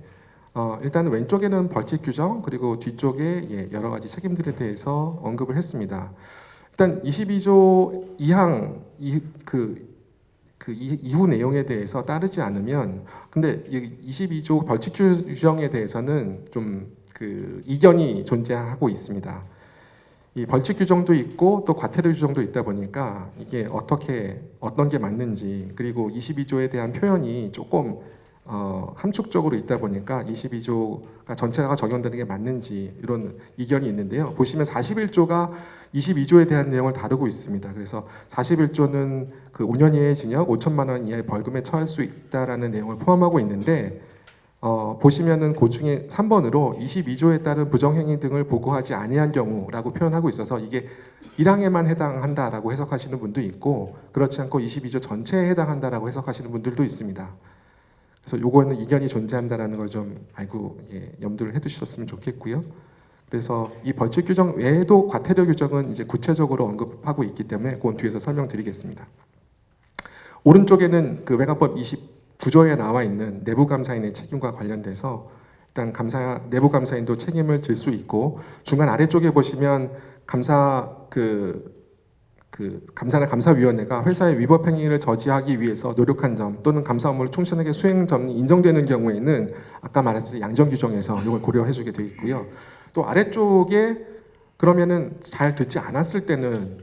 일단 왼쪽에는 벌칙 규정 그리고 뒤쪽에 여러 가지 책임들에 대해서 언급을 했습니다. 일단 22조 2항 이후 내용에 대해서 따르지 않으면 근데 22조 벌칙 규정에 대해서는 좀 이견이 존재하고 있습니다. 이 벌칙 규정도 있고 또 과태료 규정도 있다 보니까 이게 어떤 게 맞는지 그리고 22조에 대한 표현이 조금 함축적으로 있다 보니까 22조가 전체가 적용되는 게 맞는지 이런 이견이 있는데요. 보시면 41조가 22조에 대한 내용을 다루고 있습니다. 그래서 41조는 5년 이하의 징역, 5천만 원 이하의 벌금에 처할 수 있다라는 내용을 포함하고 있는데 보시면은 그 중에 3번으로 22조에 따른 부정행위 등을 보고하지 아니한 경우라고 표현하고 있어서 이게 1항에만 해당한다라고 해석하시는 분도 있고 그렇지 않고 22조 전체에 해당한다라고 해석하시는 분들도 있습니다. 그래서 요거는 이견이 존재한다라는 걸 좀 알고 염두를 해두셨으면 좋겠고요. 그래서 이 벌칙 규정 외에도 과태료 규정은 이제 구체적으로 언급하고 있기 때문에 그건 뒤에서 설명드리겠습니다. 오른쪽에는 외관법 29조에 나와 있는 내부 감사인의 책임과 관련돼서 일단 내부 감사인도 책임을 질 수 있고 중간 아래쪽에 보시면 감사나 감사위원회가 회사의 위법 행위를 저지하기 위해서 노력한 점 또는 감사 업무를 충실하게 수행 점이 인정되는 경우에는 아까 말했듯이 양정 규정에서 이걸 고려해주게 되어 있고요. 또 아래쪽에 그러면은 잘 듣지 않았을 때는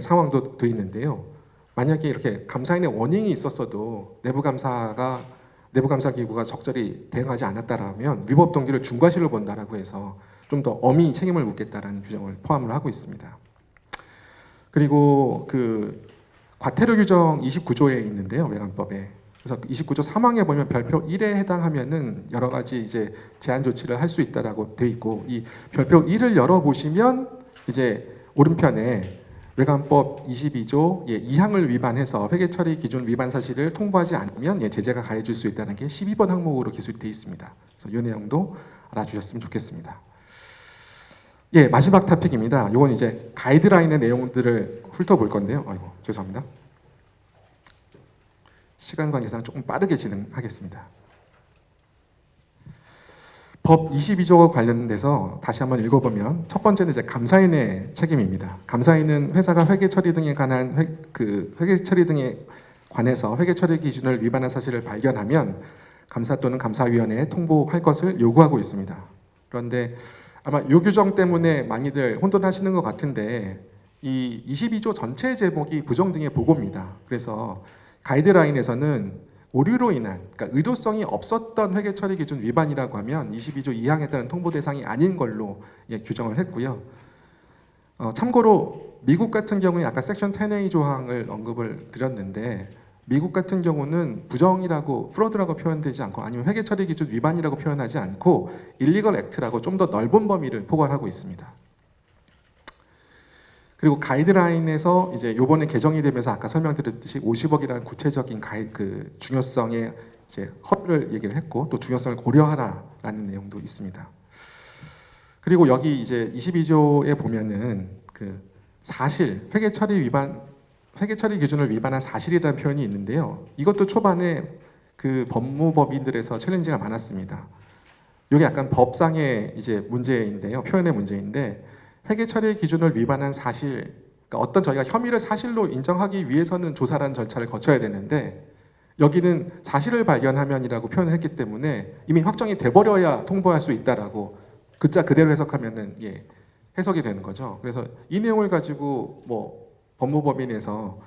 상황도 되어 있는데요. 만약에 이렇게 감사인의 워닝이 있었어도 내부 감사 기구가 적절히 대응하지 않았다라면 위법 동기를 중과실로 본다라고 해서 좀 더 엄히 책임을 묻겠다라는 규정을 포함을 하고 있습니다. 그리고 과태료 규정 29조에 있는데요, 외관법에. 그래서 29조 3항에 보면 별표 1에 해당하면은 여러 가지 이제 제한 조치를 할 수 있다라고 되어 있고 이 별표 1을 열어 보시면 이제 오른편에 외관법 22조 2항을 위반해서 회계 처리 기준 위반 사실을 통보하지 않으면 제재가 가해질 수 있다는 게 12번 항목으로 기술되어 있습니다. 그래서 이 내용도 알아주셨으면 좋겠습니다. 예, 마지막 토픽입니다. 이건 이제 가이드라인의 내용들을 훑어볼 건데요. 아이고, 죄송합니다. 시간 관계상 조금 빠르게 진행하겠습니다. 법 22조와 관련돼서 다시 한번 읽어보면 첫 번째는 이제 감사인의 책임입니다. 감사인은 회사가 회계 처리 등에 관한 회계 처리 등에 관해서 회계 처리 기준을 위반한 사실을 발견하면 감사 또는 감사위원회에 통보할 것을 요구하고 있습니다. 그런데 아마 이 규정 때문에 많이들 혼돈하시는 것 같은데 이 22조 전체 제목이 부정등의 보고입니다. 그래서 가이드라인에서는 오류로 인한, 그러니까 의도성이 없었던 회계 처리 기준 위반이라고 하면 22조 2항에 따른 통보 대상이 아닌 걸로 규정을 했고요. 참고로 미국 같은 경우에 아까 섹션 10A 조항을 언급을 드렸는데 미국 같은 경우는 부정이라고 프로드라고 표현되지 않고 아니면 회계 처리 기준 위반이라고 표현하지 않고 일리걸 액트라고 좀 더 넓은 범위를 포괄하고 있습니다. 그리고 가이드라인에서 이제 요번에 개정이 되면서 아까 설명드렸듯이 50억이라는 구체적인 중요성의 이제 허를 얘기를 했고 또 중요성을 고려하라라는 내용도 있습니다. 그리고 여기 이제 22조에 보면은 사실 회계 처리 기준을 위반한 사실이라는 표현이 있는데요. 이것도 초반에 법무법인들에서 챌린지가 많았습니다. 이게 약간 법상의 이제 문제인데요. 표현의 문제인데 회계 처리 기준을 위반한 사실, 그러니까 어떤 저희가 혐의를 사실로 인정하기 위해서는 조사라는 절차를 거쳐야 되는데 여기는 사실을 발견하면이라고 표현을 했기 때문에 이미 확정이 돼버려야 통보할 수 있다라고 글자 그대로 해석하면은 해석이 되는 거죠. 그래서 이 내용을 가지고 법무법인에서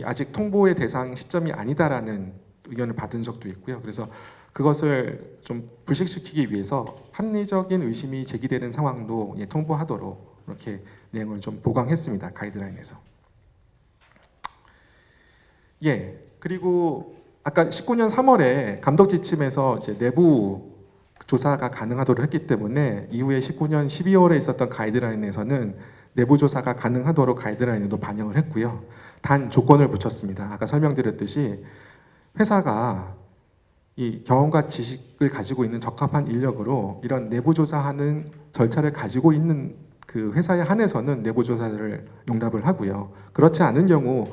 아직 통보의 대상 시점이 아니다라는 의견을 받은 적도 있고요. 그래서 그것을 좀 불식시키기 위해서 합리적인 의심이 제기되는 상황도 통보하도록 이렇게 내용을 좀 보강했습니다. 가이드라인에서. 그리고 아까 19년 3월에 감독 지침에서 이제 내부 조사가 가능하도록 했기 때문에 이후에 19년 12월에 있었던 가이드라인에서는 내부 조사가 가능하도록 가이드라인에도 반영을 했고요. 단 조건을 붙였습니다. 아까 설명드렸듯이 회사가 이 경험과 지식을 가지고 있는 적합한 인력으로 이런 내부 조사하는 절차를 가지고 있는 그 회사에 한해서는 내부 조사를 용납을 하고요. 그렇지 않은 경우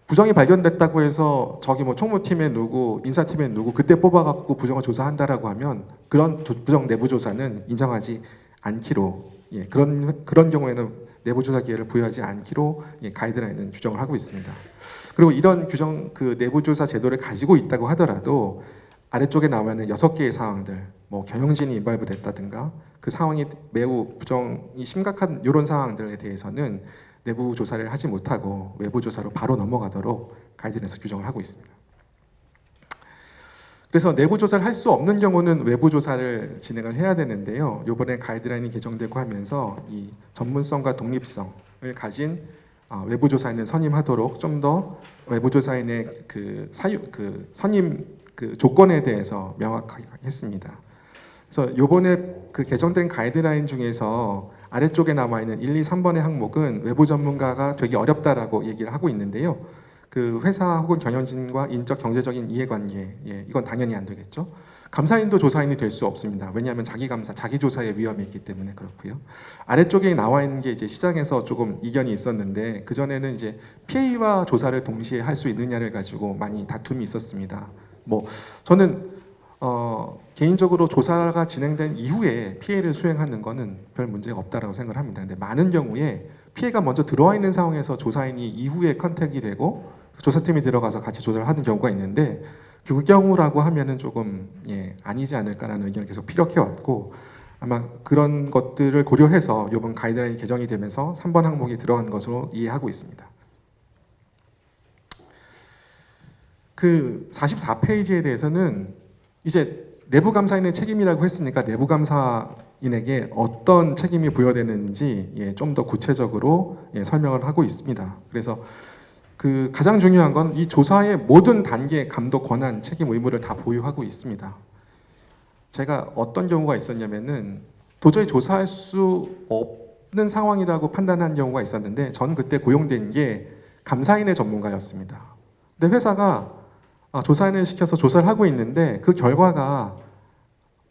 부정이 발견됐다고 해서 저기 총무팀에 누구, 인사팀에 누구 그때 뽑아갖고 부정을 조사한다라고 하면 그런 부정 내부 조사는 인정하지 않기로 그런 경우에는 내부 조사 기회를 부여하지 않기로 가이드라인은 규정을 하고 있습니다. 그리고 이런 규정 내부 조사 제도를 가지고 있다고 하더라도 아래쪽에 나오는 6개의 사항들, 경영진이 인발부 됐다든가 그 상황이 매우 부정이 심각한 이런 상황들에 대해서는 내부 조사를 하지 못하고 외부 조사로 바로 넘어가도록 가이드라인에서 규정을 하고 있습니다. 그래서 내부 조사를 할 수 없는 경우는 외부 조사를 진행을 해야 되는데요. 이번에 가이드라인이 개정되고 하면서 이 전문성과 독립성을 가진 외부 조사인을 선임하도록 좀 더 외부 조사인의 선임 조건에 대해서 명확하게 했습니다. 그래서 이번에 개정된 가이드라인 중에서 아래쪽에 남아 있는 1, 2, 3번의 항목은 외부 전문가가 되기 어렵다라고 얘기를 하고 있는데요. 회사 혹은 경영진과 인적 경제적인 이해관계, 이건 당연히 안 되겠죠. 감사인도 조사인이 될 수 없습니다. 왜냐하면 자기 조사의 위험이 있기 때문에 그렇고요. 아래쪽에 나와 있는 게 이제 시장에서 조금 이견이 있었는데 그 전에는 이제 PA와 조사를 동시에 할 수 있느냐를 가지고 많이 다툼이 있었습니다. 저는 개인적으로 조사가 진행된 이후에 피해를 수행하는 것은 별 문제가 없다라고 생각을 합니다. 근데 많은 경우에 피해가 먼저 들어와 있는 상황에서 조사인이 이후에 컨택이 되고 조사팀이 들어가서 같이 조사를 하는 경우가 있는데 그 경우라고 하면은 조금 아니지 않을까라는 의견을 계속 피력해 왔고 아마 그런 것들을 고려해서 이번 가이드라인이 개정이 되면서 3번 항목이 들어간 것으로 이해하고 있습니다. 44페이지에 대해서는 이제 내부 감사인의 책임이라고 했으니까 내부 감사인에게 어떤 책임이 부여되는지 좀 더 구체적으로 설명을 하고 있습니다. 그래서 가장 중요한 건 이 조사의 모든 단계 감독 권한, 책임, 의무를 다 보유하고 있습니다. 제가 어떤 경우가 있었냐면은 도저히 조사할 수 없는 상황이라고 판단한 경우가 있었는데 저는 그때 고용된 게 감사인의 전문가였습니다. 근데 회사가 조사인을 시켜서 조사를 하고 있는데 그 결과가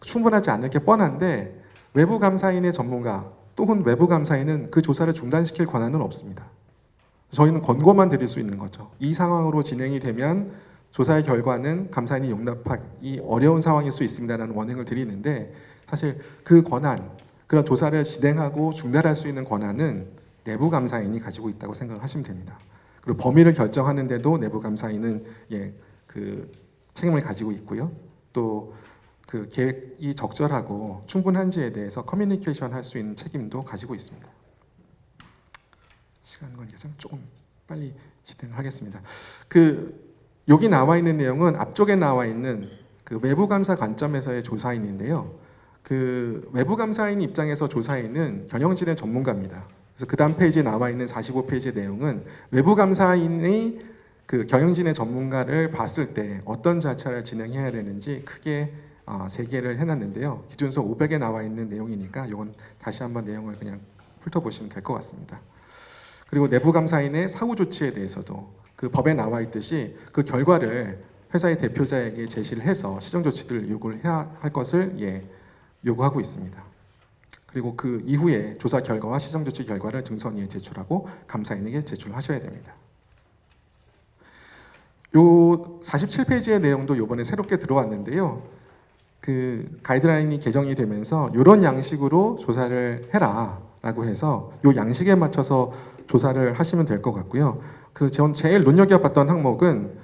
충분하지 않을 게 뻔한데 외부 감사인의 전문가, 또는 외부 감사인은 그 조사를 중단시킬 권한은 없습니다. 저희는 권고만 드릴 수 있는 거죠. 이 상황으로 진행이 되면 조사의 결과는 감사인이 용납하기 어려운 상황일 수 있습니다라는 원행을 드리는데, 사실 그 권한, 그런 조사를 진행하고 중단할 수 있는 권한은 내부 감사인이 가지고 있다고 생각하시면 됩니다. 그리고 범위를 결정하는데도 내부 감사인은 그 책임을 가지고 있고요. 또 그 계획이 적절하고 충분한지에 대해서 커뮤니케이션 할 수 있는 책임도 가지고 있습니다. 시간 관계상 조금 빨리 진행을 하겠습니다. 여기 나와 있는 내용은 앞쪽에 나와 있는 그 외부 감사 관점에서의 조사인인데요. 그 외부 감사인 입장에서 조사인은 경영진의 전문가입니다. 그래서 그 다음 페이지에 나와 있는 45페이지의 내용은 외부 감사인이 그 경영진의 전문가를 봤을 때 어떤 절차를 진행해야 되는지 크게 3개를 해놨는데요. 기준서 500에 나와 있는 내용이니까 이건 다시 한번 내용을 그냥 훑어보시면 될 것 같습니다. 그리고 내부 감사인의 사후 조치에 대해서도 그 법에 나와 있듯이 그 결과를 회사의 대표자에게 제시를 해서 시정 조치들을 요구를 해야 할 것을 요구하고 있습니다. 그리고 그 이후에 조사 결과와 시정 조치 결과를 증선위에 제출하고 감사인에게 제출하셔야 됩니다. 요 47페이지의 내용도 이번에 새롭게 들어왔는데요. 그 가이드라인이 개정이 되면서 이런 양식으로 조사를 해라라고 해서 요 양식에 맞춰서 조사를 하시면 될 것 같고요. 전 제일 눈여겨봤던 항목은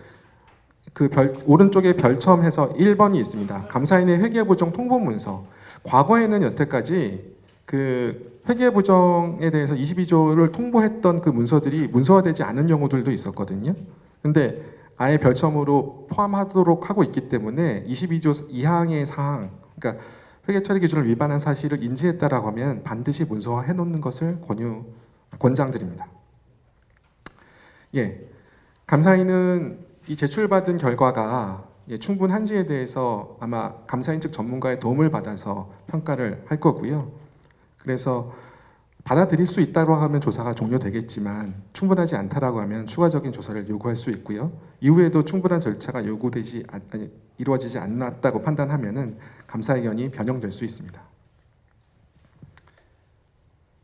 오른쪽에 별첨해서 1번이 있습니다. 감사인의 회계부정 통보문서. 과거에는 여태까지 그 회계부정에 대해서 22조를 통보했던 그 문서들이 문서화되지 않은 경우들도 있었거든요. 근데 아예 별첨으로 포함하도록 하고 있기 때문에 22조 2항의 사항, 그러니까 회계처리 기준을 위반한 사실을 인지했다라고 하면 반드시 문서화해 놓는 것을 권장드립니다. 감사인은 이 제출받은 결과가 충분한지에 대해서 아마 감사인 측 전문가의 도움을 받아서 평가를 할 거고요. 그래서 받아들일 수 있다고 하면 조사가 종료되겠지만 충분하지 않다라고 하면 추가적인 조사를 요구할 수 있고요. 이후에도 충분한 절차가 이루어지지 않았다고 판단하면은 감사 의견이 변형될 수 있습니다.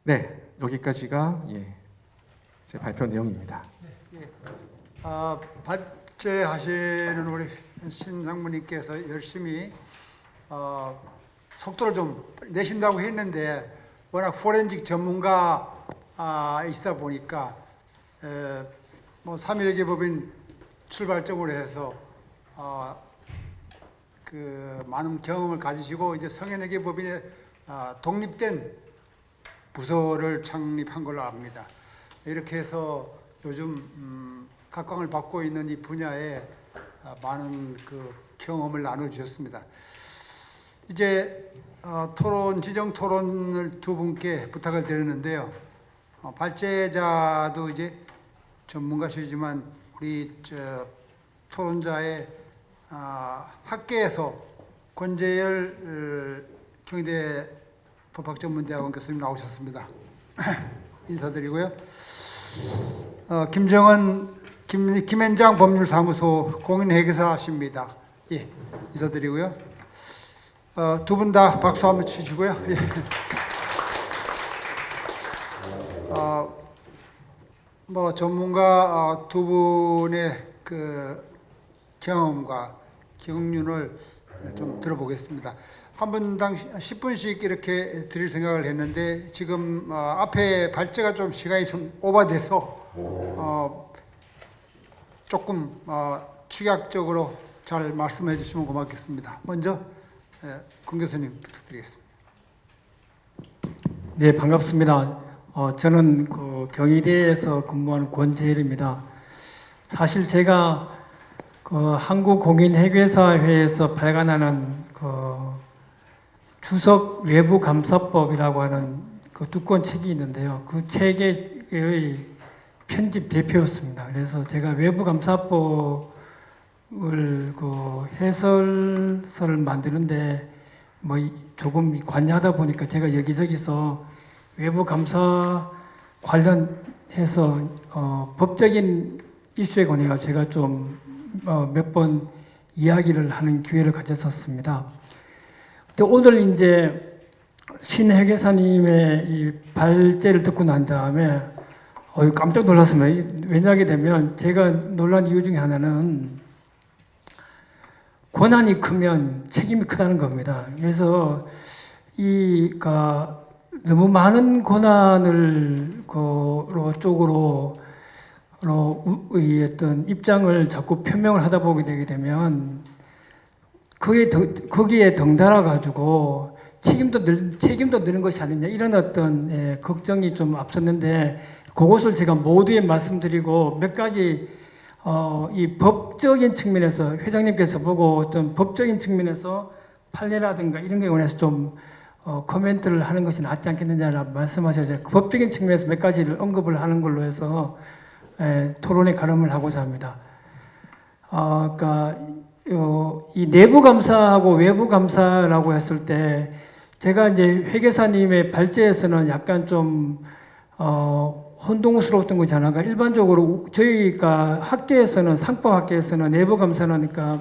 네, 여기까지가 제 발표 내용입니다. 발제하시는 우리 신 상무님께서 열심히 속도를 좀 내신다고 했는데 워낙 포렌식 전문가 있다 보니까 3.1개법인 출발점으로 해서 그 많은 경험을 가지시고 이제 성현회계법인의 독립된 부서를 창립한 걸로 압니다. 이렇게 해서 요즘 각광을 받고 있는 이 분야에 많은 그 경험을 나눠주셨습니다. 이제 지정 토론을 두 분께 부탁을 드리는데요. 발제자도 이제 전문가시지만 우리 토론자의 학계에서 권재열 경희대 법학전문대학원 교수님 나오셨습니다. 인사드리고요. 김현장 법률사무소 공인회계사십니다. 인사드리고요. 두 분 다 박수 한번 치시고요. 전문가 두 분의 그 경험과 경륜을 좀 들어보겠습니다. 한 분당 10분씩 이렇게 드릴 생각을 했는데 지금 앞에 발제가 좀 시간이 좀 오버돼서 조금 축약적으로 잘 말씀해 주시면 고맙겠습니다. 먼저 권 교수님 부탁드리겠습니다. 네, 반갑습니다. 저는 그 경희대에서 근무하는 권재일입니다. 사실 제가 그 한국공인회계사회에서 발간하는 그 주석 외부감사법이라고 하는 그 두꺼운 책이 있는데요. 그 책의 편집 대표였습니다. 그래서 제가 외부감사법을 그 해설서를 만드는데 뭐 조금 관여하다 보니까 제가 여기저기서 외부감사 관련해서 법적인 이슈에 관해서 제가 좀 몇 번 이야기를 하는 기회를 가졌었습니다. 근데 오늘 이제 신 회계사님의 이 발제를 듣고 난 다음에 깜짝 놀랐습니다. 왜냐하게 되면 제가 놀란 이유 중에 하나는 권한이 크면 책임이 크다는 겁니다. 그래서 너무 많은 권한을 쪽으로 이 어떤 입장을 자꾸 표명을 하다 보게 되게 되면 거기에 덩달아 가지고 책임도 느는 것이 아니냐 이런 어떤 걱정이 좀 앞섰는데 그것을 제가 모두에 말씀드리고 몇 가지 이 법적인 측면에서 회장님께서 보고 어떤 법적인 측면에서 판례라든가 이런 거에 관해서 좀 코멘트를 하는 것이 낫지 않겠느냐라고 말씀하셔서 법적인 측면에서 몇 가지를 언급을 하는 걸로 해서 토론의 가름을 하고자 합니다. 이 내부 감사하고 외부 감사라고 했을 때 제가 이제 회계사님의 발제에서는 약간 좀 혼동스러웠던 것이 하나가 일반적으로 저희가 학계에서는 상법학계에서는 내부 감사는 그러니까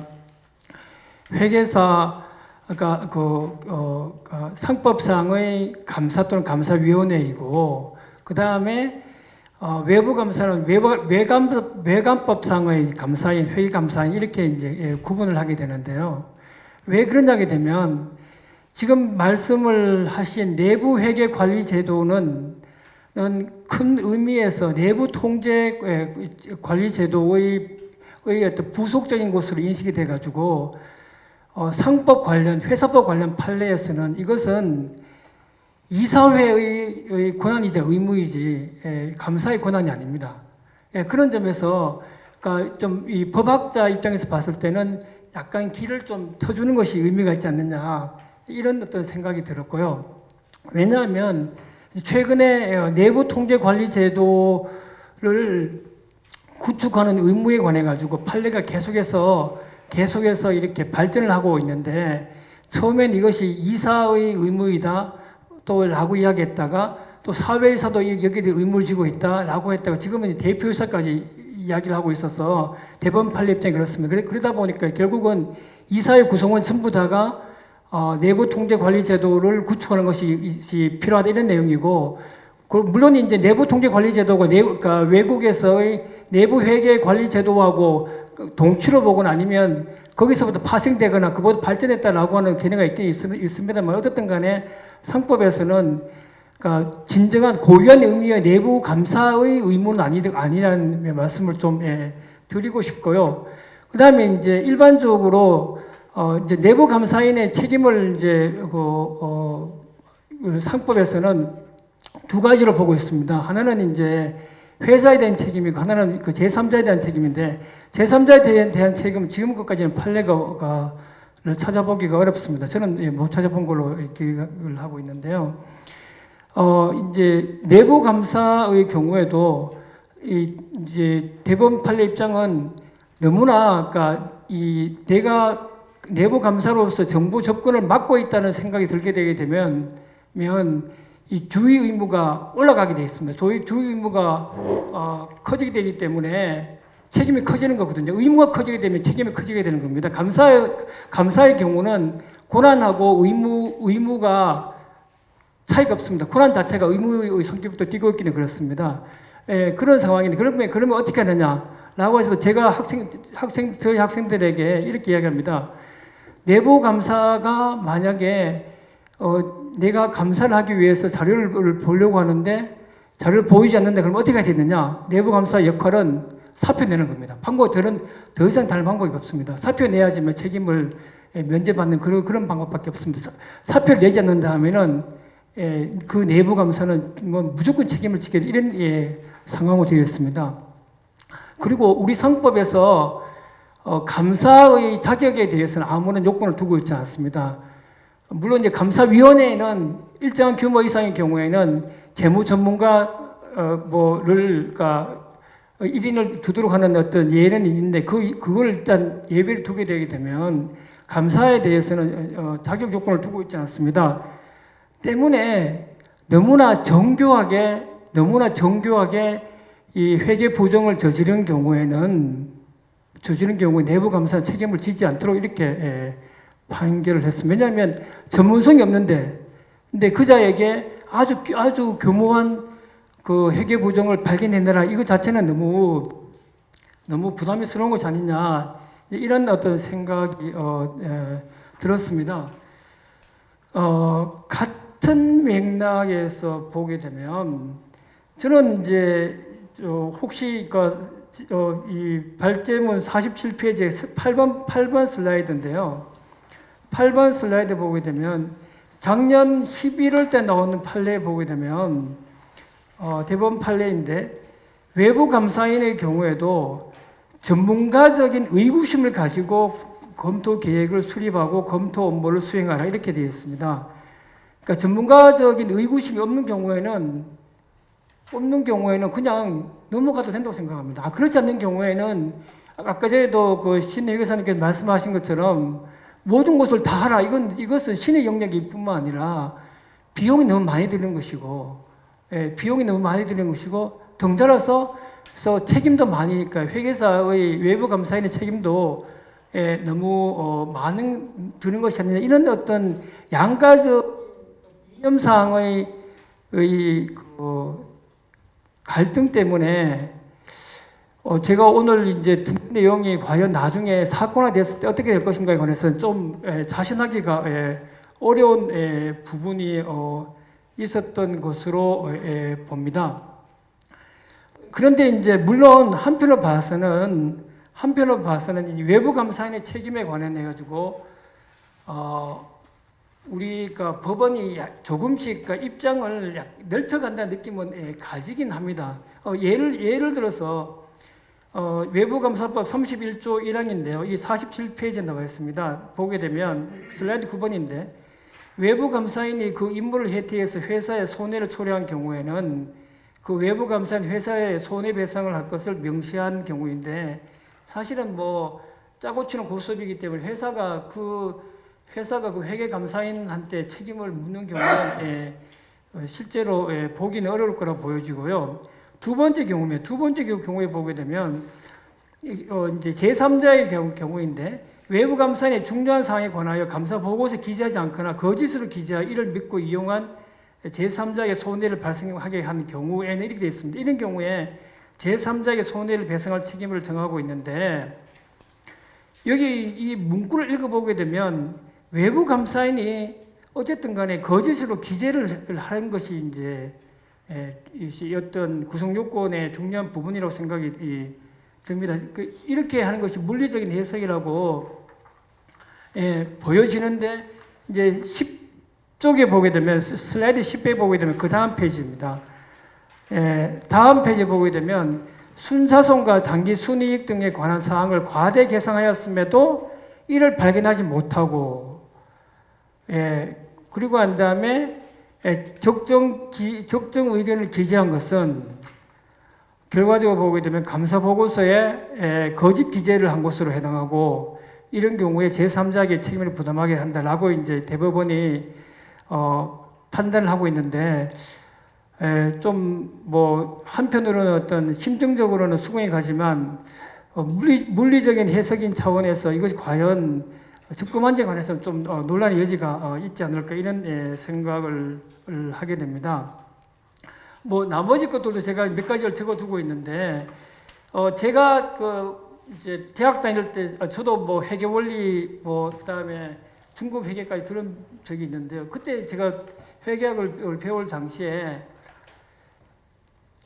회계사 상법상의 감사 또는 감사위원회이고 그 다음에 외부 감사는 외감법상의 감사인 회의 감사인 이렇게 이제 구분을 하게 되는데요. 왜 그러냐게 되면 지금 말씀을 하신 내부 회계 관리 제도는 큰 의미에서 내부 통제 관리 제도의 어떤 부속적인 것으로 인식이 돼 가지고 상법 관련 회사법 관련 판례에서는 이것은 이사회의 권한이자 의무이지 감사의 권한이 아닙니다. 그런 점에서 그러니까 좀 이 법학자 입장에서 봤을 때는 약간 길을 좀 터주는 것이 의미가 있지 않느냐 이런 어떤 생각이 들었고요. 왜냐하면 최근에 내부 통제 관리 제도를 구축하는 의무에 관해 가지고 판례가 계속해서 이렇게 발전을 하고 있는데 처음엔 이것이 이사의 의무이다 또 라고 이야기했다가 또 사회이사도 여기에 의무를 지고 있다라고 했다가 지금은 대표이사까지 이야기를 하고 있어서 대법원 판례 입장이 그렇습니다. 그러다 보니까 결국은 이사의 구성원 전부 다가 내부 통제 관리 제도를 구축하는 것이 필요하다 이런 내용이고 물론 이제 내부 통제 관리 제도가 그러니까 외국에서의 내부 회계 관리 제도하고 동치로 보거나 아니면 거기서부터 파생되거나 그보다 발전했다라고 하는 견해가 있긴 있습니다만 어쨌든 간에 상법에서는 그러니까 진정한 고유한 의미의 내부 감사의 의무는 아니라는 말씀을 좀 드리고 싶고요. 그 다음에 이제 일반적으로 이제 내부 감사인의 책임을 이제 상법에서는 두 가지로 보고 있습니다. 하나는 이제 회사에 대한 책임이고 하나는 그 제3자에 대한 책임인데 제3자에 대한 책임은 지금 것까지는 판례를 찾아보기가 어렵습니다. 저는 못 찾아본 걸로 기억을 하고 있는데요. 이제 내부 감사의 경우에도 이제 대법원 판례 입장은 너무나 그러니까 내가 내부 감사로서 정보 접근을 막고 있다는 생각이 들게 되게 되면 이 주의 의무가 올라가게 되어 있습니다. 주의 의무가 커지게 되기 때문에 책임이 커지는 거거든요. 의무가 커지게 되면 책임이 커지게 되는 겁니다. 감사의 경우는 고난하고 의무가 차이가 없습니다. 고난 자체가 의무의 성격부터 띄고 있기는 그렇습니다. 그런 상황인데 그러면 어떻게 하느냐라고 해서 제가 저희 학생들에게 이렇게 이야기합니다. 내부 감사가 만약에 내가 감사를 하기 위해서 자료를 보려고 하는데 자료를 보이지 않는다 그러면 어떻게 해야 되느냐? 내부 감사 역할은 사표 내는 겁니다. 더 이상 다른 방법이 없습니다. 사표 내야지만 책임을 면제받는 그런 방법밖에 없습니다. 사표를 내지 않는다 하면은 그 내부 감사는 뭐 무조건 책임을 지게 이런 상황으로 되어 있습니다. 그리고 우리 상법에서 감사의 자격에 대해서는 아무런 요건을 두고 있지 않습니다. 물론 이제 감사위원회는 일정한 규모 이상의 경우에는 재무 전문가를 1인을 두도록 하는 어떤 예는 있는데 그걸 일단 예외를 두게 되게 되면 감사에 대해서는 자격 요건을 두고 있지 않습니다. 때문에 너무나 정교하게 이 회계 부정을 저지른 경우에 내부 감사 책임을 지지 않도록 이렇게 판결을 했습니다. 왜냐하면 전문성이 없는데 근데 그자에게 아주 교모한 그 회계 부정을 발견해내라 이거 자체는 너무 부담스러운 것이 아니냐 이런 어떤 생각이 들었습니다. 같은 맥락에서 보게 되면 저는 이제 혹시 이 발제문 47페이지의 8번 슬라이드인데요. 8번 슬라이드 보게 되면 작년 11월 때 나오는 판례 보게 되면 대법원 판례인데 외부 감사인의 경우에도 전문가적인 의구심을 가지고 검토 계획을 수립하고 검토 업무를 수행하라 이렇게 되어 있습니다. 그러니까 전문가적인 의구심이 없는 경우에는 그냥 넘어가도 된다고 생각합니다. 그렇지 않는 경우에는 아까 전에도 그 신혜 회사님께서 말씀하신 것처럼 모든 것을 다 하라. 이것은 신의 영역일 뿐만 아니라 비용이 너무 많이 드는 것이고, 덩달아서 책임도 많으니까 회계사의 외부 감사인의 책임도 너무 많은 드는 것이 아니라 이런 어떤 양가적 이념상의 갈등 때문에 제가 오늘 이제 듣는 내용이 과연 나중에 사건화 됐을 때 어떻게 될 것인가에 관해서는 좀 자신하기가 어려운 부분이 있었던 것으로 봅니다. 그런데 이제 물론 한편으로 봐서는 이 외부 감사인의 책임에 관련해 가지고 우리가 법원이 조금씩 입장을 넓혀간다는 느낌은 가지긴 합니다. 예를 들어서 외부감사법 31조 1항인데요. 이 47페이지에 나와 있습니다. 보게 되면 슬라이드 9번인데 외부감사인이 그 임무를 해태해서 회사에 손해를 초래한 경우에는 그 외부감사인 회사에 손해배상을 할 것을 명시한 경우인데 사실은 뭐 짜고 치는 고스톱이기 때문에 회사가 그 회계감사인한테 책임을 묻는 경우는 실제로 보기는 어려울 거라 보여지고요. 두 번째 경우에 보게 되면 이제 제3자의 경우인데 외부 감사인의 중요한 사항에 관하여 감사 보고서에 기재하지 않거나 거짓으로 기재하여 이를 믿고 이용한 제3자에게 손해를 발생하게 한 경우에는 이렇게 되어 있습니다. 이런 경우에 제3자에게 손해를 배상할 책임을 정하고 있는데 여기 이 문구를 읽어보게 되면 외부 감사인이 어쨌든 간에 거짓으로 기재를 하는 것이 이제 어떤 구성 요건의 중요한 부분이라고 생각이 듭니다. 이렇게 하는 것이 물리적인 해석이라고 보여지는데 이제 10쪽에 보게 되면 슬라이드 10배 보게 되면 그 다음 페이지입니다. 다음 페이지 보게 되면 순자손과 단기 순이익 등에 관한 사항을 과대 계상하였음에도 이를 발견하지 못하고 그리고 한 다음에 적정 의견을 기재한 것은 결과적으로 보게 되면 감사 보고서에 거짓 기재를 한 것으로 해당하고 이런 경우에 제3자에게 책임을 부담하게 한다라고 이제 대법원이 판단을 하고 있는데 좀 뭐 한편으로는 어떤 심정적으로는 수긍이 가지만 물리적인 해석인 차원에서 이것이 과연 접근한지에 관해서는 좀 논란의 여지가 있지 않을까 이런 생각을 하게 됩니다. 뭐 나머지 것들도 제가 몇 가지를 적어두고 있는데 제가 이제 대학 다닐 때 저도 뭐 회계 원리 뭐 그다음에 중급 회계까지 들은 적이 있는데요. 그때 제가 회계학을 배울 당시에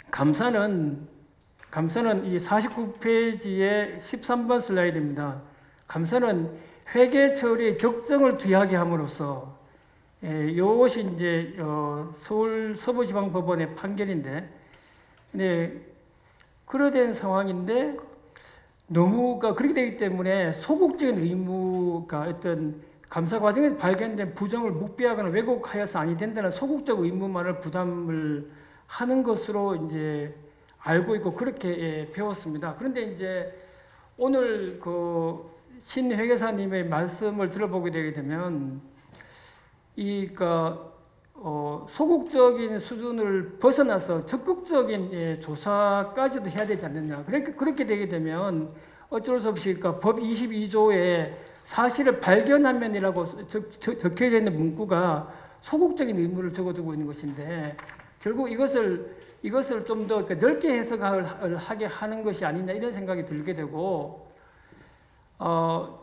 감사는 이 49페이지의 13번 슬라이드입니다. 감사는 회계 처리의 적정을 뒤하게 함으로써 이것이 이제 서울 서부지방법원의 판결인데, 그러된 상황인데 너무가 그렇게 되기 때문에 소극적인 의무가 어떤 감사 과정에서 발견된 부정을 묵비하거나 왜곡하여서 아니 된다는 소극적 의무만을 부담을 하는 것으로 이제 알고 있고 그렇게 배웠습니다. 그런데 이제 오늘 신 회계사님의 말씀을 들어보게 되게 되면 소극적인 수준을 벗어나서 적극적인 조사까지도 해야 되지 않느냐. 그렇게 되게 되면 어쩔 수 없이 법 22조에 사실을 발견하면이라고 적혀져 있는 문구가 소극적인 의무를 적어두고 있는 것인데 결국 이것을 좀 더 넓게 해석을 하게 하는 것이 아니냐 이런 생각이 들게 되고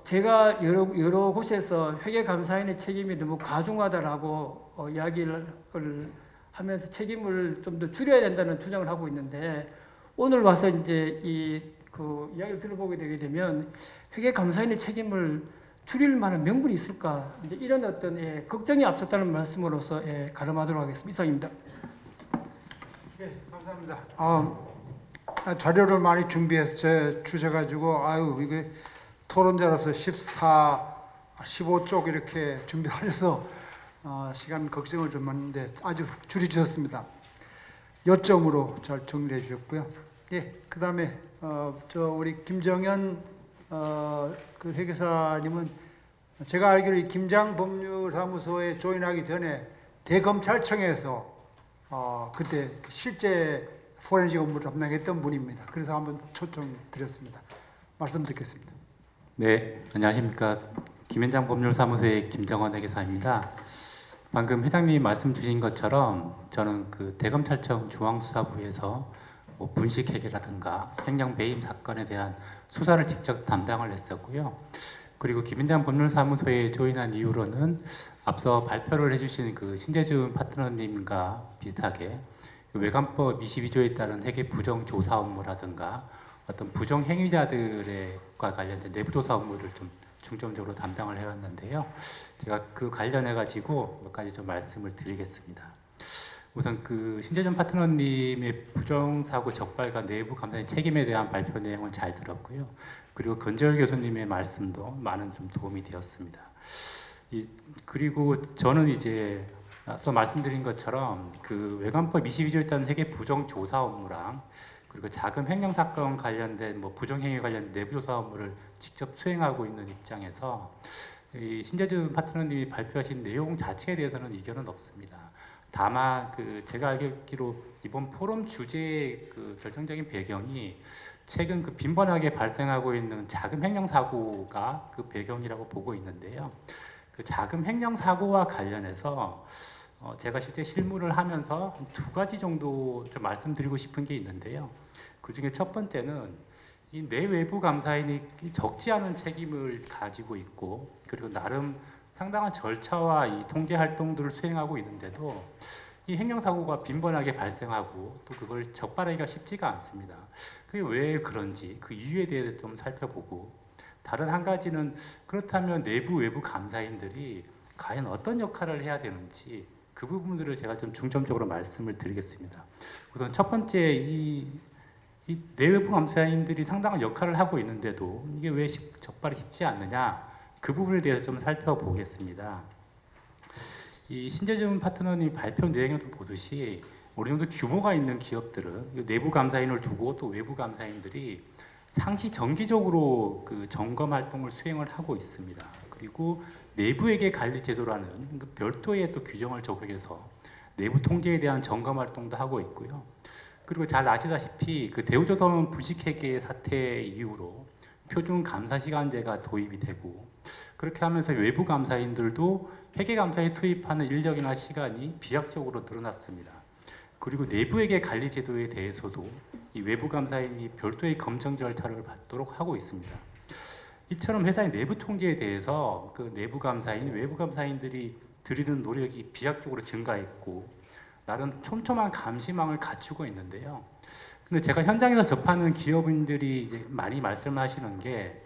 제가 여러 곳에서 회계감사인의 책임이 너무 과중하다라고 이야기를 하면서 책임을 좀 더 줄여야 된다는 주장을 하고 있는데 오늘 와서 이제 그 이야기를 들어보게 되게 되면 회계감사인의 책임을 줄일 만한 명분이 있을까 이제 이런 어떤 걱정이 앞섰다는 말씀으로서 가름하도록 하겠습니다. 이상입니다. 네, 감사합니다. 자료를 많이 준비해서 주셔가지고 아유 이게 토론자로서 15쪽 이렇게 준비하셔서 시간 걱정을 좀 했는데 아주 줄여주셨습니다. 요점으로 잘 정리해 주셨고요. 예, 그 다음에 우리 김정현 그 회계사님은 제가 알기로 이 김장법률사무소에 조인하기 전에 대검찰청에서 그때 실제 포렌식 업무를 담당했던 분입니다. 그래서 한번 초청 드렸습니다. 말씀 듣겠습니다. 네, 안녕하십니까. 김현장 법률사무소의 김정원 회계사입니다. 방금 회장님이 말씀 주신 것처럼 저는 그 대검찰청 중앙수사부에서 뭐 분식회계라든가 횡령 배임 사건에 대한 수사를 직접 담당을 했었고요. 그리고 김현장 법률사무소에 조인한 이후로는 앞서 발표를 해주신 그 신재준 파트너님과 비슷하게 외관법 22조에 따른 회계 부정 조사 업무라든가 어떤 부정 행위자들과 관련된 내부 조사 업무를 좀 중점적으로 담당을 해왔는데요. 제가 그 관련해 가지고 몇 가지 좀 말씀을 드리겠습니다. 우선 그 신재준 파트너님의 부정사고 적발과 내부 감사의 책임에 대한 발표 내용을 잘 들었고요. 그리고 건재열 교수님의 말씀도 많은 좀 도움이 되었습니다. 그리고 저는 이제 앞서 말씀드린 것처럼 그 외관법 22조에 따른 회계 부정 조사 업무랑 그리고 자금 횡령 사건 관련된 뭐 부정행위 관련 내부 조사 업무를 직접 수행하고 있는 입장에서 이 신재준 파트너님이 발표하신 내용 자체에 대해서는 이견은 없습니다. 다만 그 제가 알기로 이번 포럼 주제의 그 결정적인 배경이 최근 그 빈번하게 발생하고 있는 자금 횡령 사고가 그 배경이라고 보고 있는데요. 그 자금 횡령 사고와 관련해서 제가 실제 실무를 하면서 두 가지 정도 좀 말씀드리고 싶은 게 있는데요. 그 중에 첫 번째는 이 내외부 감사인이 적지 않은 책임을 가지고 있고 그리고 나름 상당한 절차와 이 통제 활동들을 수행하고 있는데도 이 횡령 사고가 빈번하게 발생하고 또 그걸 적발하기가 쉽지가 않습니다. 그게 왜 그런지 그 이유에 대해서 좀 살펴보고 다른 한 가지는 그렇다면 내부 외부 감사인들이 과연 어떤 역할을 해야 되는지 그 부분들을 제가 좀 중점적으로 말씀을 드리겠습니다. 우선 첫 번째 이 내외부 감사인들이 상당한 역할을 하고 있는데도 이게 왜 적발이 쉽지 않느냐 그 부분에 대해서 좀 살펴보겠습니다. 이 신재준 파트너님 발표 내용에도 보듯이 어느 정도 규모가 있는 기업들은 내부 감사인을 두고 또 외부 감사인들이 상시 정기적으로 그 점검 활동을 수행을 하고 있습니다. 그리고 내부회계 관리 제도라는 그 별도의 또 규정을 적용해서 내부 통제에 대한 점검 활동도 하고 있고요. 그리고 잘 아시다시피 그 대우조선 부식회계 사태 이후로 표준 감사 시간제가 도입이 되고 그렇게 하면서 외부 감사인들도 회계 감사에 투입하는 인력이나 시간이 비약적으로 늘어났습니다. 그리고 내부회계 관리 제도에 대해서도 이 외부 감사인이 별도의 검증 절차를 받도록 하고 있습니다. 이처럼 회사의 내부 통제에 대해서 그 내부 감사인, 외부 감사인들이 들이는 노력이 비약적으로 증가했고 나름 촘촘한 감시망을 갖추고 있는데요. 근데 제가 현장에서 접하는 기업인들이 이제 많이 말씀하시는 게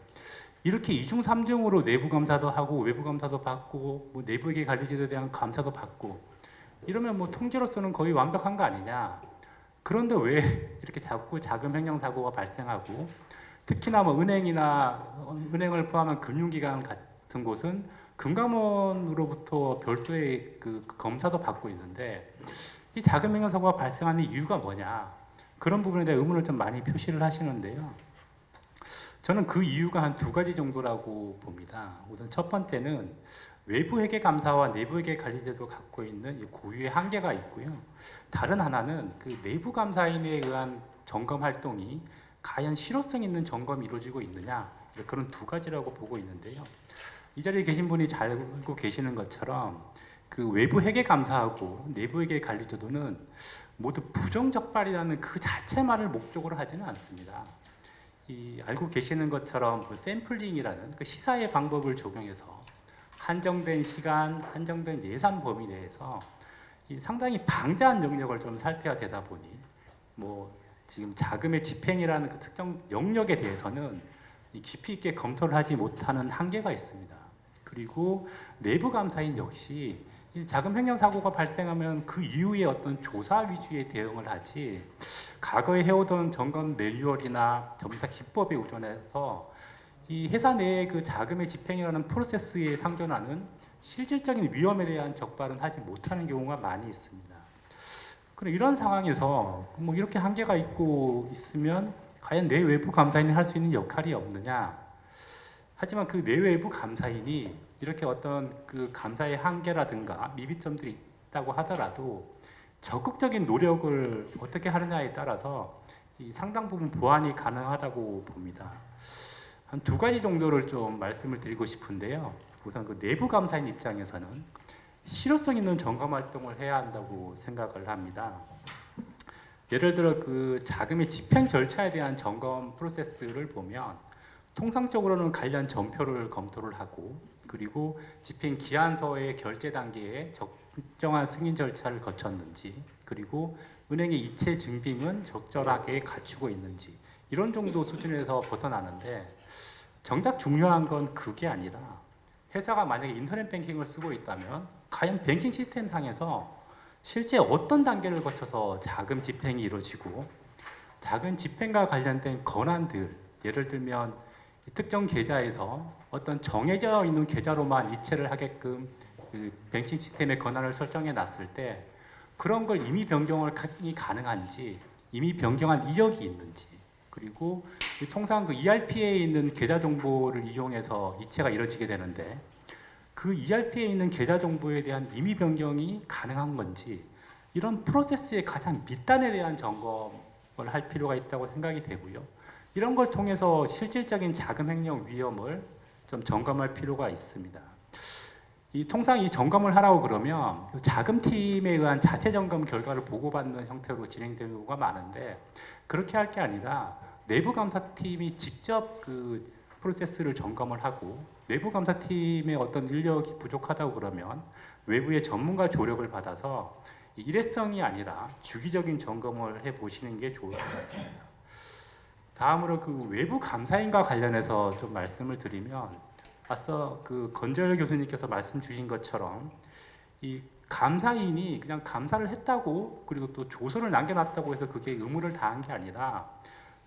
이렇게 이중 삼중으로 내부 감사도 하고 외부 감사도 받고 뭐 내부회계 관리제도에 대한 감사도 받고 이러면 뭐 통제로서는 거의 완벽한 거 아니냐. 그런데 왜 이렇게 자꾸 자금 횡령 사고가 발생하고 특히나 뭐 은행을 포함한 금융기관 같은 곳은 금감원으로부터 별도의 그 검사도 받고 있는데 이 자금 횡령 사고가 발생하는 이유가 뭐냐 그런 부분에 대해 의문을 좀 많이 표시를 하시는데요. 저는 그 이유가 한 두 가지 정도라고 봅니다. 우선 첫 번째는 외부 회계 감사와 내부 회계 관리제도가 갖고 있는 고유의 한계가 있고요. 다른 하나는 그 내부 감사인에 의한 점검 활동이 과연 실효성 있는 점검이 이루어지고 있느냐 그런 두 가지라고 보고 있는데요. 이 자리에 계신 분이 잘 알고 계시는 것처럼 그 외부 회계 감사하고 내부 회계 관리 제도는 모두 부정적발이라는 그 자체만을 목적으로 하지는 않습니다. 이 알고 계시는 것처럼 그 샘플링이라는 그 시사의 방법을 적용해서 한정된 시간, 한정된 예산 범위 내에서 이 상당히 방대한 영역을 좀 살펴야 되다 보니 뭐 지금 자금의 집행이라는 그 특정 영역에 대해서는 이 깊이 있게 검토를 하지 못하는 한계가 있습니다. 그리고 내부 감사인 역시 이 자금 횡령 사고가 발생하면 그 이후에 어떤 조사 위주의 대응을 하지 과거에 해오던 점검 매뉴얼이나 점사 기법에 의존해서 이 회사 내의 그 자금의 집행이라는 프로세스에 상존하는 실질적인 위험에 대한 적발은 하지 못하는 경우가 많이 있습니다. 그럼 이런 상황에서 뭐 이렇게 한계가 있고 있으면 과연 내외부 감사인이 할 수 있는 역할이 없느냐? 하지만 그 내외부 감사인이 이렇게 어떤 그 감사의 한계라든가 미비점들이 있다고 하더라도 적극적인 노력을 어떻게 하느냐에 따라서 이 상당 부분 보완이 가능하다고 봅니다. 한 두 가지 정도를 좀 말씀을 드리고 싶은데요. 우선 그 내부 감사인 입장에서는 실효성 있는 점검 활동을 해야 한다고 생각을 합니다. 예를 들어 그 자금의 집행 절차에 대한 점검 프로세스를 보면 통상적으로는 관련 전표를 검토를 하고 그리고 집행 기한서의 결제 단계에 적정한 승인 절차를 거쳤는지 그리고 은행의 이체 증빙은 적절하게 갖추고 있는지 이런 정도 수준에서 벗어나는데 정작 중요한 건 그게 아니라 회사가 만약에 인터넷 뱅킹을 쓰고 있다면 과연 뱅킹 시스템 상에서 실제 어떤 단계를 거쳐서 자금 집행이 이루어지고 자금 집행과 관련된 권한들 예를 들면 특정 계좌에서 어떤 정해져 있는 계좌로만 이체를 하게끔 그 뱅킹 시스템의 권한을 설정해 놨을 때 그런 걸 임의 변경이 가능한지 임의 변경한 이력이 있는지 그리고 통상 그 ERP에 있는 계좌 정보를 이용해서 이체가 이루어지게 되는데 그 ERP에 있는 계좌 정보에 대한 임의 변경이 가능한 건지 이런 프로세스의 가장 밑단에 대한 점검을 할 필요가 있다고 생각이 되고요. 이런 걸 통해서 실질적인 자금 횡령 위험을 좀 점검할 필요가 있습니다. 통상 이 점검을 하라고 그러면 자금팀에 의한 자체 점검 결과를 보고받는 형태로 진행되는 경우가 많은데 그렇게 할 게 아니라 내부 감사팀이 직접 그 프로세스를 점검을 하고 내부 감사팀의 어떤 인력이 부족하다고 그러면 외부의 전문가 조력을 받아서 일회성이 아니라 주기적인 점검을 해 보시는 게 좋을 것 같습니다. 다음으로 그 외부 감사인과 관련해서 좀 말씀을 드리면 앞서 그 건절 교수님께서 말씀 주신 것처럼 이 감사인이 그냥 감사를 했다고 그리고 또 조서를 남겨놨다고 해서 그게 의무를 다한 게 아니라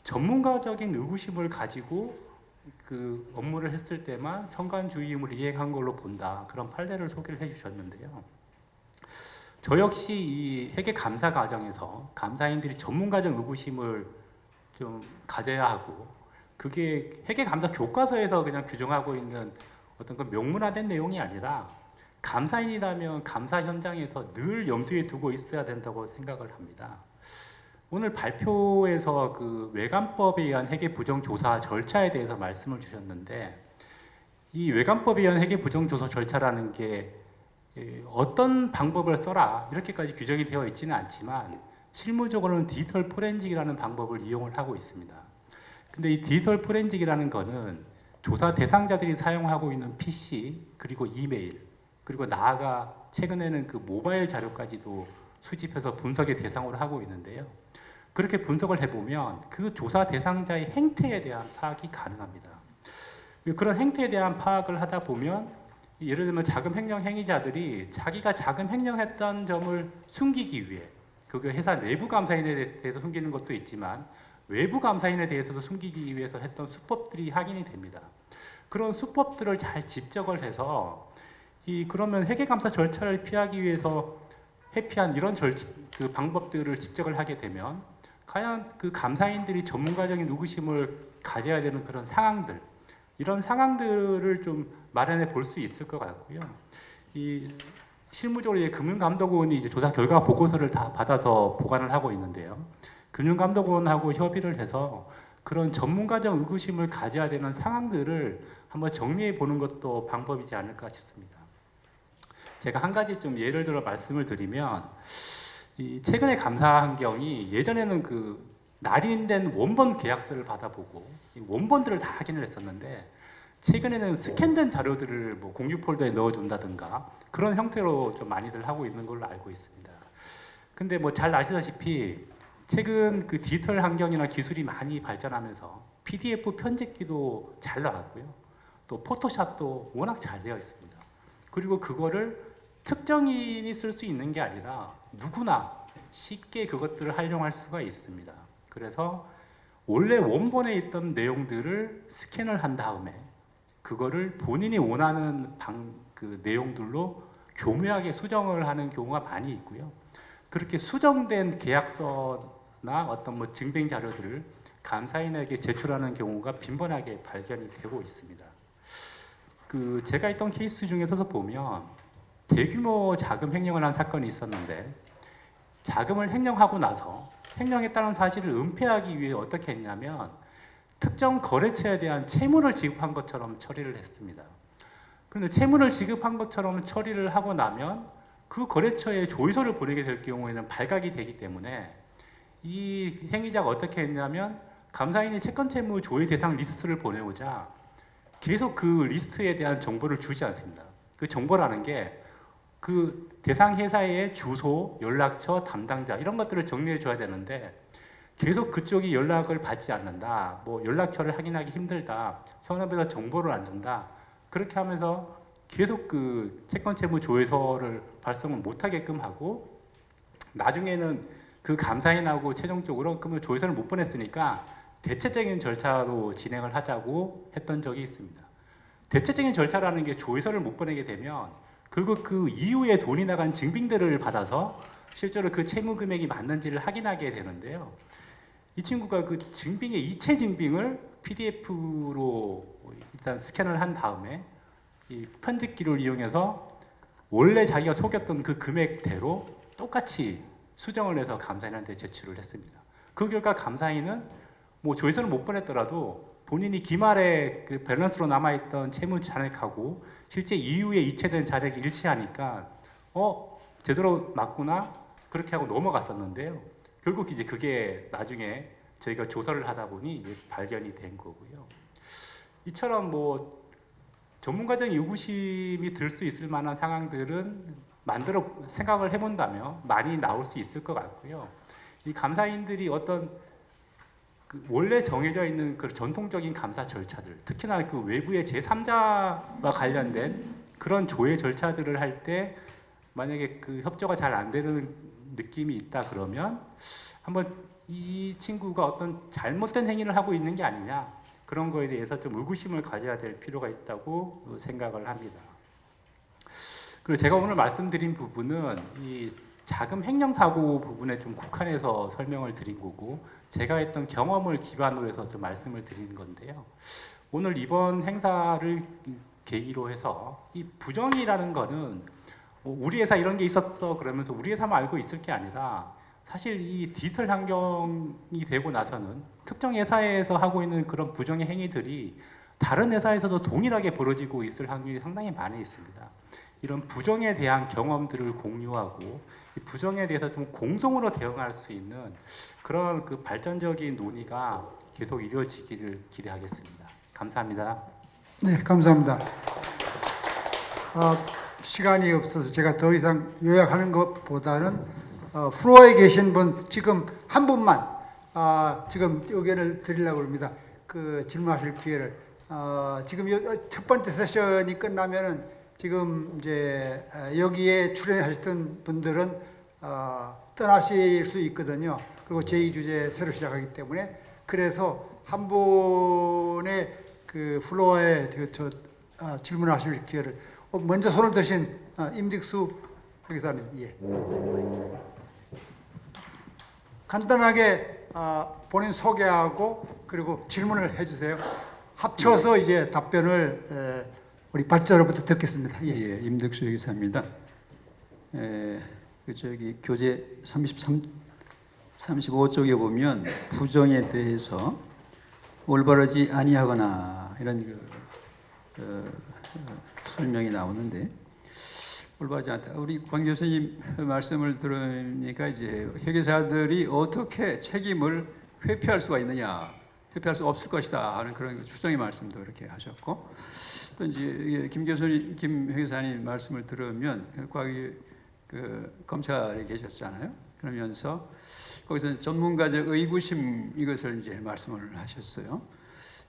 전문가적인 의구심을 가지고 그 업무를 했을 때만 성관주의 의무를 이행한 걸로 본다. 그런 판례를 소개를 해주셨는데요. 저 역시 이 회계 감사 과정에서 감사인들이 전문가적 의구심을 좀 가져야 하고 그게 회계 감사 교과서에서 그냥 규정하고 있는 어떤 그 명문화된 내용이 아니라 감사인이라면 감사 현장에서 늘 염두에 두고 있어야 된다고 생각을 합니다. 오늘 발표에서 그 외관법에 의한 회계 부정 조사 절차에 대해서 말씀을 주셨는데 이 외관법에 의한 회계 부정 조사 절차라는 게 어떤 방법을 써라 이렇게까지 규정이 되어 있지는 않지만 실무적으로는 디지털 포렌식이라는 방법을 이용을 하고 있습니다. 근데 이 디지털 포렌식이라는 거는 조사 대상자들이 사용하고 있는 PC 그리고 이메일 그리고 나아가 최근에는 그 모바일 자료까지도 수집해서 분석의 대상으로 하고 있는데요. 그렇게 분석을 해보면 그 조사 대상자의 행태에 대한 파악이 가능합니다. 그런 행태에 대한 파악을 하다 보면 예를 들면 자금 횡령 행위자들이 자기가 자금 횡령했던 점을 숨기기 위해 그게 회사 내부 감사인에 대해서 숨기는 것도 있지만 외부 감사인에 대해서도 숨기기 위해서 했던 수법들이 확인이 됩니다. 그런 수법들을 잘 집적을 해서 그러면 회계감사 절차를 피하기 위해서 회피한 이런 그 방법들을 집적을 하게 되면 과연 그 감사인들이 전문가적인 의구심을 가져야 되는 그런 상황들 이런 상황들을 좀 마련해 볼 수 있을 것 같고요. 실무적으로 금융감독원이 이제 조사 결과 보고서를 다 받아서 보관을 하고 있는데요. 금융감독원하고 협의를 해서 그런 전문가적 의구심을 가져야 되는 상황들을 한번 정리해 보는 것도 방법이지 않을까 싶습니다. 제가 한 가지 좀 예를 들어 말씀을 드리면 이 최근에 감사 환경이 예전에는 그 날인된 원본 계약서를 받아보고 이 원본들을 다 확인을 했었는데 최근에는 스캔된 자료들을 뭐 공유 폴더에 넣어준다든가 그런 형태로 좀 많이들 하고 있는 걸로 알고 있습니다. 근데 뭐 잘 아시다시피 최근 그 디지털 환경이나 기술이 많이 발전하면서 PDF 편집기도 잘 나왔고요. 또 포토샵도 워낙 잘 되어 있습니다. 그리고 그거를 특정인이 쓸 수 있는 게 아니라 누구나 쉽게 그것들을 활용할 수가 있습니다. 그래서 원래 원본에 있던 내용들을 스캔을 한 다음에 그거를 본인이 원하는 그 내용들로 교묘하게 수정을 하는 경우가 많이 있고요. 그렇게 수정된 계약서나 어떤 뭐 증빙 자료들을 감사인에게 제출하는 경우가 빈번하게 발견이 되고 있습니다. 그 제가 있던 케이스 중에서도 보면 대규모 자금 횡령을 한 사건이 있었는데 자금을 횡령하고 나서 횡령했다는 사실을 은폐하기 위해 어떻게 했냐면 특정 거래처에 대한 채무를 지급한 것처럼 처리를 했습니다. 그런데 채무를 지급한 것처럼 처리를 하고 나면 그 거래처에 조의서를 보내게 될 경우에는 발각이 되기 때문에 이 행위자가 어떻게 했냐면 감사인이 채권 채무 조회 대상 리스트를 보내오자 계속 그 리스트에 대한 정보를 주지 않습니다. 그 정보라는 게 그 대상 회사의 주소, 연락처, 담당자 이런 것들을 정리해 줘야 되는데 계속 그쪽이 연락을 받지 않는다. 뭐 연락처를 확인하기 힘들다. 현업에서 정보를 안 준다. 그렇게 하면서 계속 그 채권 채무 조회서를 발송을 못 하게끔 하고 나중에는 그 감사인하고 최종적으로 그러면 조회서를 못 보냈으니까 대체적인 절차로 진행을 하자고 했던 적이 있습니다. 대체적인 절차라는 게 조회서를 못 보내게 되면 결국 그 이후에 돈이 나간 증빙들을 받아서 실제로 그 채무 금액이 맞는지를 확인하게 되는데요. 이 친구가 그 증빙의 이체 증빙을 PDF로 일단 스캔을 한 다음에 이 편집기를 이용해서 원래 자기가 속였던 그 금액대로 똑같이 수정을 해서 감사인한테 제출을 했습니다. 그 결과 감사인은 뭐 조회서를 못 보냈더라도 본인이 기말에 그 밸런스로 남아있던 채무 잔액하고 실제 이후에 이체된 잔액이 일치하니까 제대로 맞구나 그렇게 하고 넘어갔었는데요. 결국 이제 그게 나중에 저희가 조사를 하다 보니 이제 발견이 된 거고요. 이처럼 뭐 전문가적 의구심이 들 수 있을 만한 상황들은 생각을 해본다면 많이 나올 수 있을 것 같고요. 이 감사인들이 어떤 그 원래 정해져 있는 그 전통적인 감사 절차들, 특히나 그 외부의 제3자와 관련된 그런 조회 절차들을 할 때 만약에 그 협조가 잘 안 되는 느낌이 있다 그러면 한번 이 친구가 어떤 잘못된 행위를 하고 있는 게 아니냐 그런 거에 대해서 좀 의구심을 가져야 될 필요가 있다고 생각을 합니다. 그리고 제가 오늘 말씀드린 부분은 이 자금 횡령 사고 부분에 좀 국한해서 설명을 드린 거고 제가 했던 경험을 기반으로 해서 좀 말씀을 드린 건데요. 오늘 이번 행사를 계기로 해서 이 부정이라는 거는 우리 회사 이런 게 있었어 그러면서 우리 회사만 알고 있을 게 아니라 사실 이 디지털 환경이 되고 나서는 특정 회사에서 하고 있는 그런 부정의 행위들이 다른 회사에서도 동일하게 벌어지고 있을 확률이 상당히 많이 있습니다. 이런 부정에 대한 경험들을 공유하고 이 부정에 대해서 좀 공동으로 대응할 수 있는 그런 그 발전적인 논의가 계속 이루어지기를 기대하겠습니다. 감사합니다. 네, 감사합니다. 시간이 없어서 제가 더 이상 요약하는 것보다는 플로어에 계신 분 지금 한 분만 지금 의견을 드리려고 합니다. 그 질문하실 기회를 지금 첫 번째 세션이 끝나면은 지금 이제 여기에 출연하셨던 분들은 떠나실 수 있거든요. 그리고 제2주제 새로 시작하기 때문에 그래서 한 분의 그 플로어에 질문하실 기회를 먼저 손을 드신 임직수 회계사님, 예. 간단하게 본인 소개하고 그리고 질문을 해주세요. 합쳐서 이제 답변을 우리 발자로부터 듣겠습니다. 예. 예, 임득수 회계사입니다. 저기 교재 35쪽에 보면 부정에 대해서 올바르지 아니하거나 이런 설명이 나오는데 올바르지 않다. 우리 권 교수님 말씀을 들으니까 이제 회계사들이 어떻게 책임을 회피할 수가 있느냐, 회피할 수 없을 것이다 하는 그런 추정의 말씀도 이렇게 하셨고, 또 이제 김 교수님, 김 회계사님 말씀을 들으면 과거에 그 검찰에 계셨잖아요. 그러면서 거기서 전문가적 의구심 이것을 이제 말씀을 하셨어요.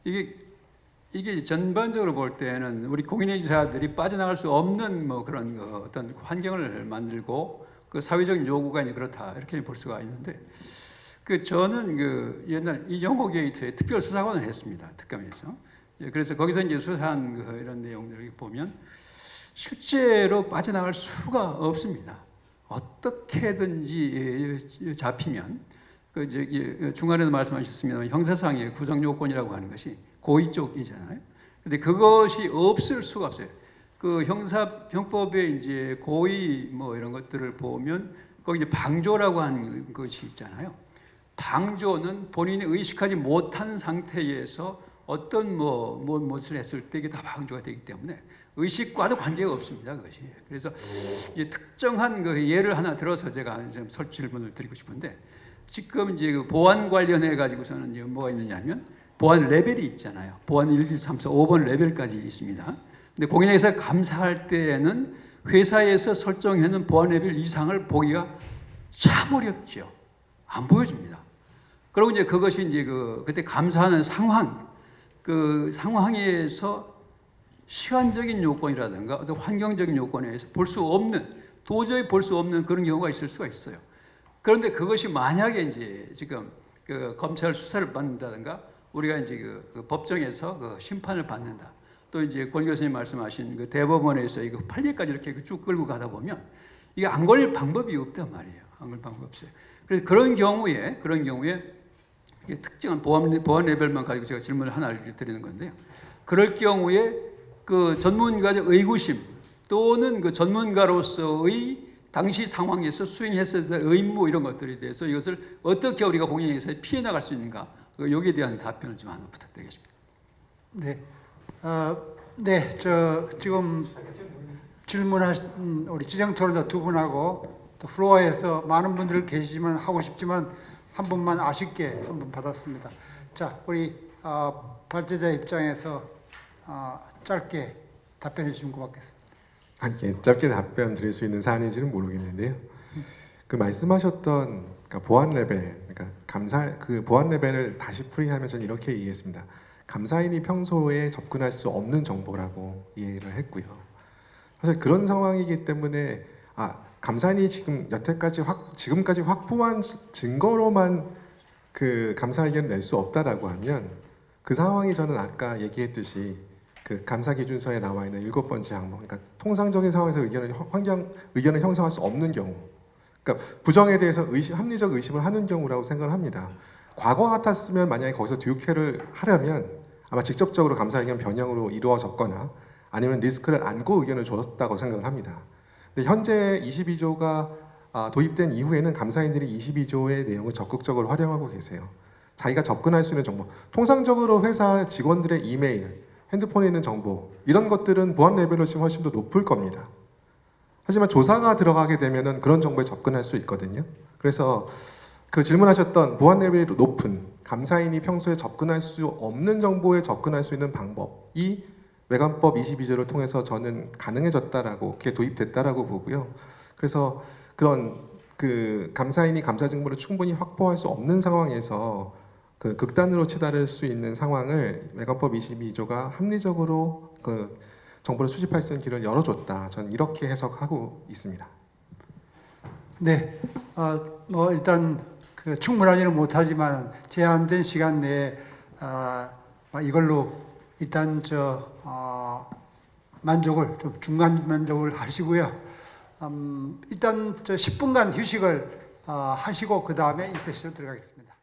이게 전반적으로 볼 때는 우리 공인회계사들이 빠져나갈 수 없는 뭐 그런 어떤 환경을 만들고 그 사회적인 요구가 이제 그렇다 이렇게 볼 수가 있는데, 그 저는 그 옛날 이정호 게이트에 특별 수사관을 했습니다. 특검에서. 그래서 거기서 이제 수사한 그 이런 내용들을 보면 실제로 빠져나갈 수가 없습니다. 어떻게든지 잡히면 그 저기 중간에도 말씀하셨습니다만 형사상의 구성 요건이라고 하는 것이 고의 쪽이잖아요. 근데 그것이 없을 수가 없어요. 그 형법에 이제 고의 뭐 이런 것들을 보면 거기 이제 방조라고 하는 것이 있잖아요. 방조는 본인이 의식하지 못한 상태에서 어떤 무엇을 했을 때 이게 다 방조가 되기 때문에 의식과도 관계가 없습니다. 그것이. 그래서 이제 특정한 그 예를 하나 들어서 제가 좀 질문을 드리고 싶은데, 지금 이제 그 보안 관련해 가지고서는 이제 뭐가 있느냐면 보안 레벨이 있잖아요. 보안 1, 2, 3, 4, 5번 레벨까지 있습니다. 근데 공인회계사 감사할 때에는 회사에서 설정해놓은 보안 레벨 이상을 보기가 참 어렵죠. 안 보여줍니다. 그리고 이제 그것이 이제 그때 감사하는 상황, 그 상황에서 시간적인 요건이라든가 어떤 환경적인 요건에서 볼 수 없는, 도저히 볼 수 없는 그런 경우가 있을 수가 있어요. 그런데 그것이 만약에 이제 지금 그 검찰 수사를 받는다든가 우리가 이제 그 법정에서 그 심판을 받는다. 또 이제 권 교수님 말씀하신 그 대법원에서 이거 판례까지 이렇게 쭉 끌고 가다 보면 이게 안 걸릴 방법이 없단 말이에요. 안 걸릴 방법이 없어요. 그래서 그런 경우에 이게 특정한 보안 레벨만 가지고 제가 질문을 하나 드리는 건데요. 그럴 경우에 그 전문가적 의구심 또는 그 전문가로서의 당시 상황에서 수행했을 때 의무 이런 것들에 대해서 이것을 어떻게 우리가 공인회계사에 피해 나갈 수 있는가, 여기에 대한 답변을 좀 하나 부탁드리겠습니다. 네, 네, 저 지금 질문하신 우리 지정토론자 두 분하고 또 플로어에서 많은 분들 계시지만 하고 싶지만 한 분만 아쉽게 한 분 받았습니다. 자, 우리 발제자 입장에서 짧게 답변해 주시면 고맙겠습니다. 예, 짧게 답변 드릴 수 있는 사안인지는 모르겠는데요. 그 말씀하셨던 그러니까 보안 레벨, 그러니까 그 보안 레벨을 다시 풀이하면 저는 이렇게 이해했습니다. 감사인이 평소에 접근할 수 없는 정보라고 이해를 했고요. 사실 그런 상황이기 때문에 감사인이 지금까지 확보한 증거로만 그 감사 의견을 낼 수 없다라고 하면 그 상황이 저는 아까 얘기했듯이 그 감사 기준서에 나와 있는 7번째 항목, 그러니까 통상적인 상황에서 의견을 형성할 수 없는 경우, 그러니까 부정에 대해서 합리적 의심을 하는 경우라고 생각을 합니다. 과거 같았으면 만약에 거기서 듀케를 하려면 아마 직접적으로 감사 의견 변형으로 이루어졌거나 아니면 리스크를 안고 의견을 줬다고 생각을 합니다. 근데 현재 22조가 도입된 이후에는 감사인들이 22조의 내용을 적극적으로 활용하고 계세요. 자기가 접근할 수 있는 정보, 통상적으로 회사 직원들의 이메일, 핸드폰에 있는 정보, 이런 것들은 보안 레벨로 지금 훨씬 더 높을 겁니다. 하지만 조사가 들어가게 되면은 그런 정보에 접근할 수 있거든요. 그래서 그 질문하셨던 보안 레벨이 높은 감사인이 평소에 접근할 수 없는 정보에 접근할 수 있는 방법이 외관법 22조를 통해서 저는 가능해졌다라고, 그게 도입됐다라고 보고요. 그래서 그런 그 감사인이 감사 정보를 충분히 확보할 수 없는 상황에서 그 극단으로 치달을 수 있는 상황을 외관법 22조가 합리적으로 그 정보를 수집할 수 있는 길을 열어줬다. 저는 이렇게 해석하고 있습니다. 네, 뭐 일단 그 충분하지는 못하지만 제한된 시간 내에 이걸로 일단 만족을 좀 중간 만족을 하시고요. 일단 10분간 휴식을 하시고 그 다음에 이 세션 들어가겠습니다.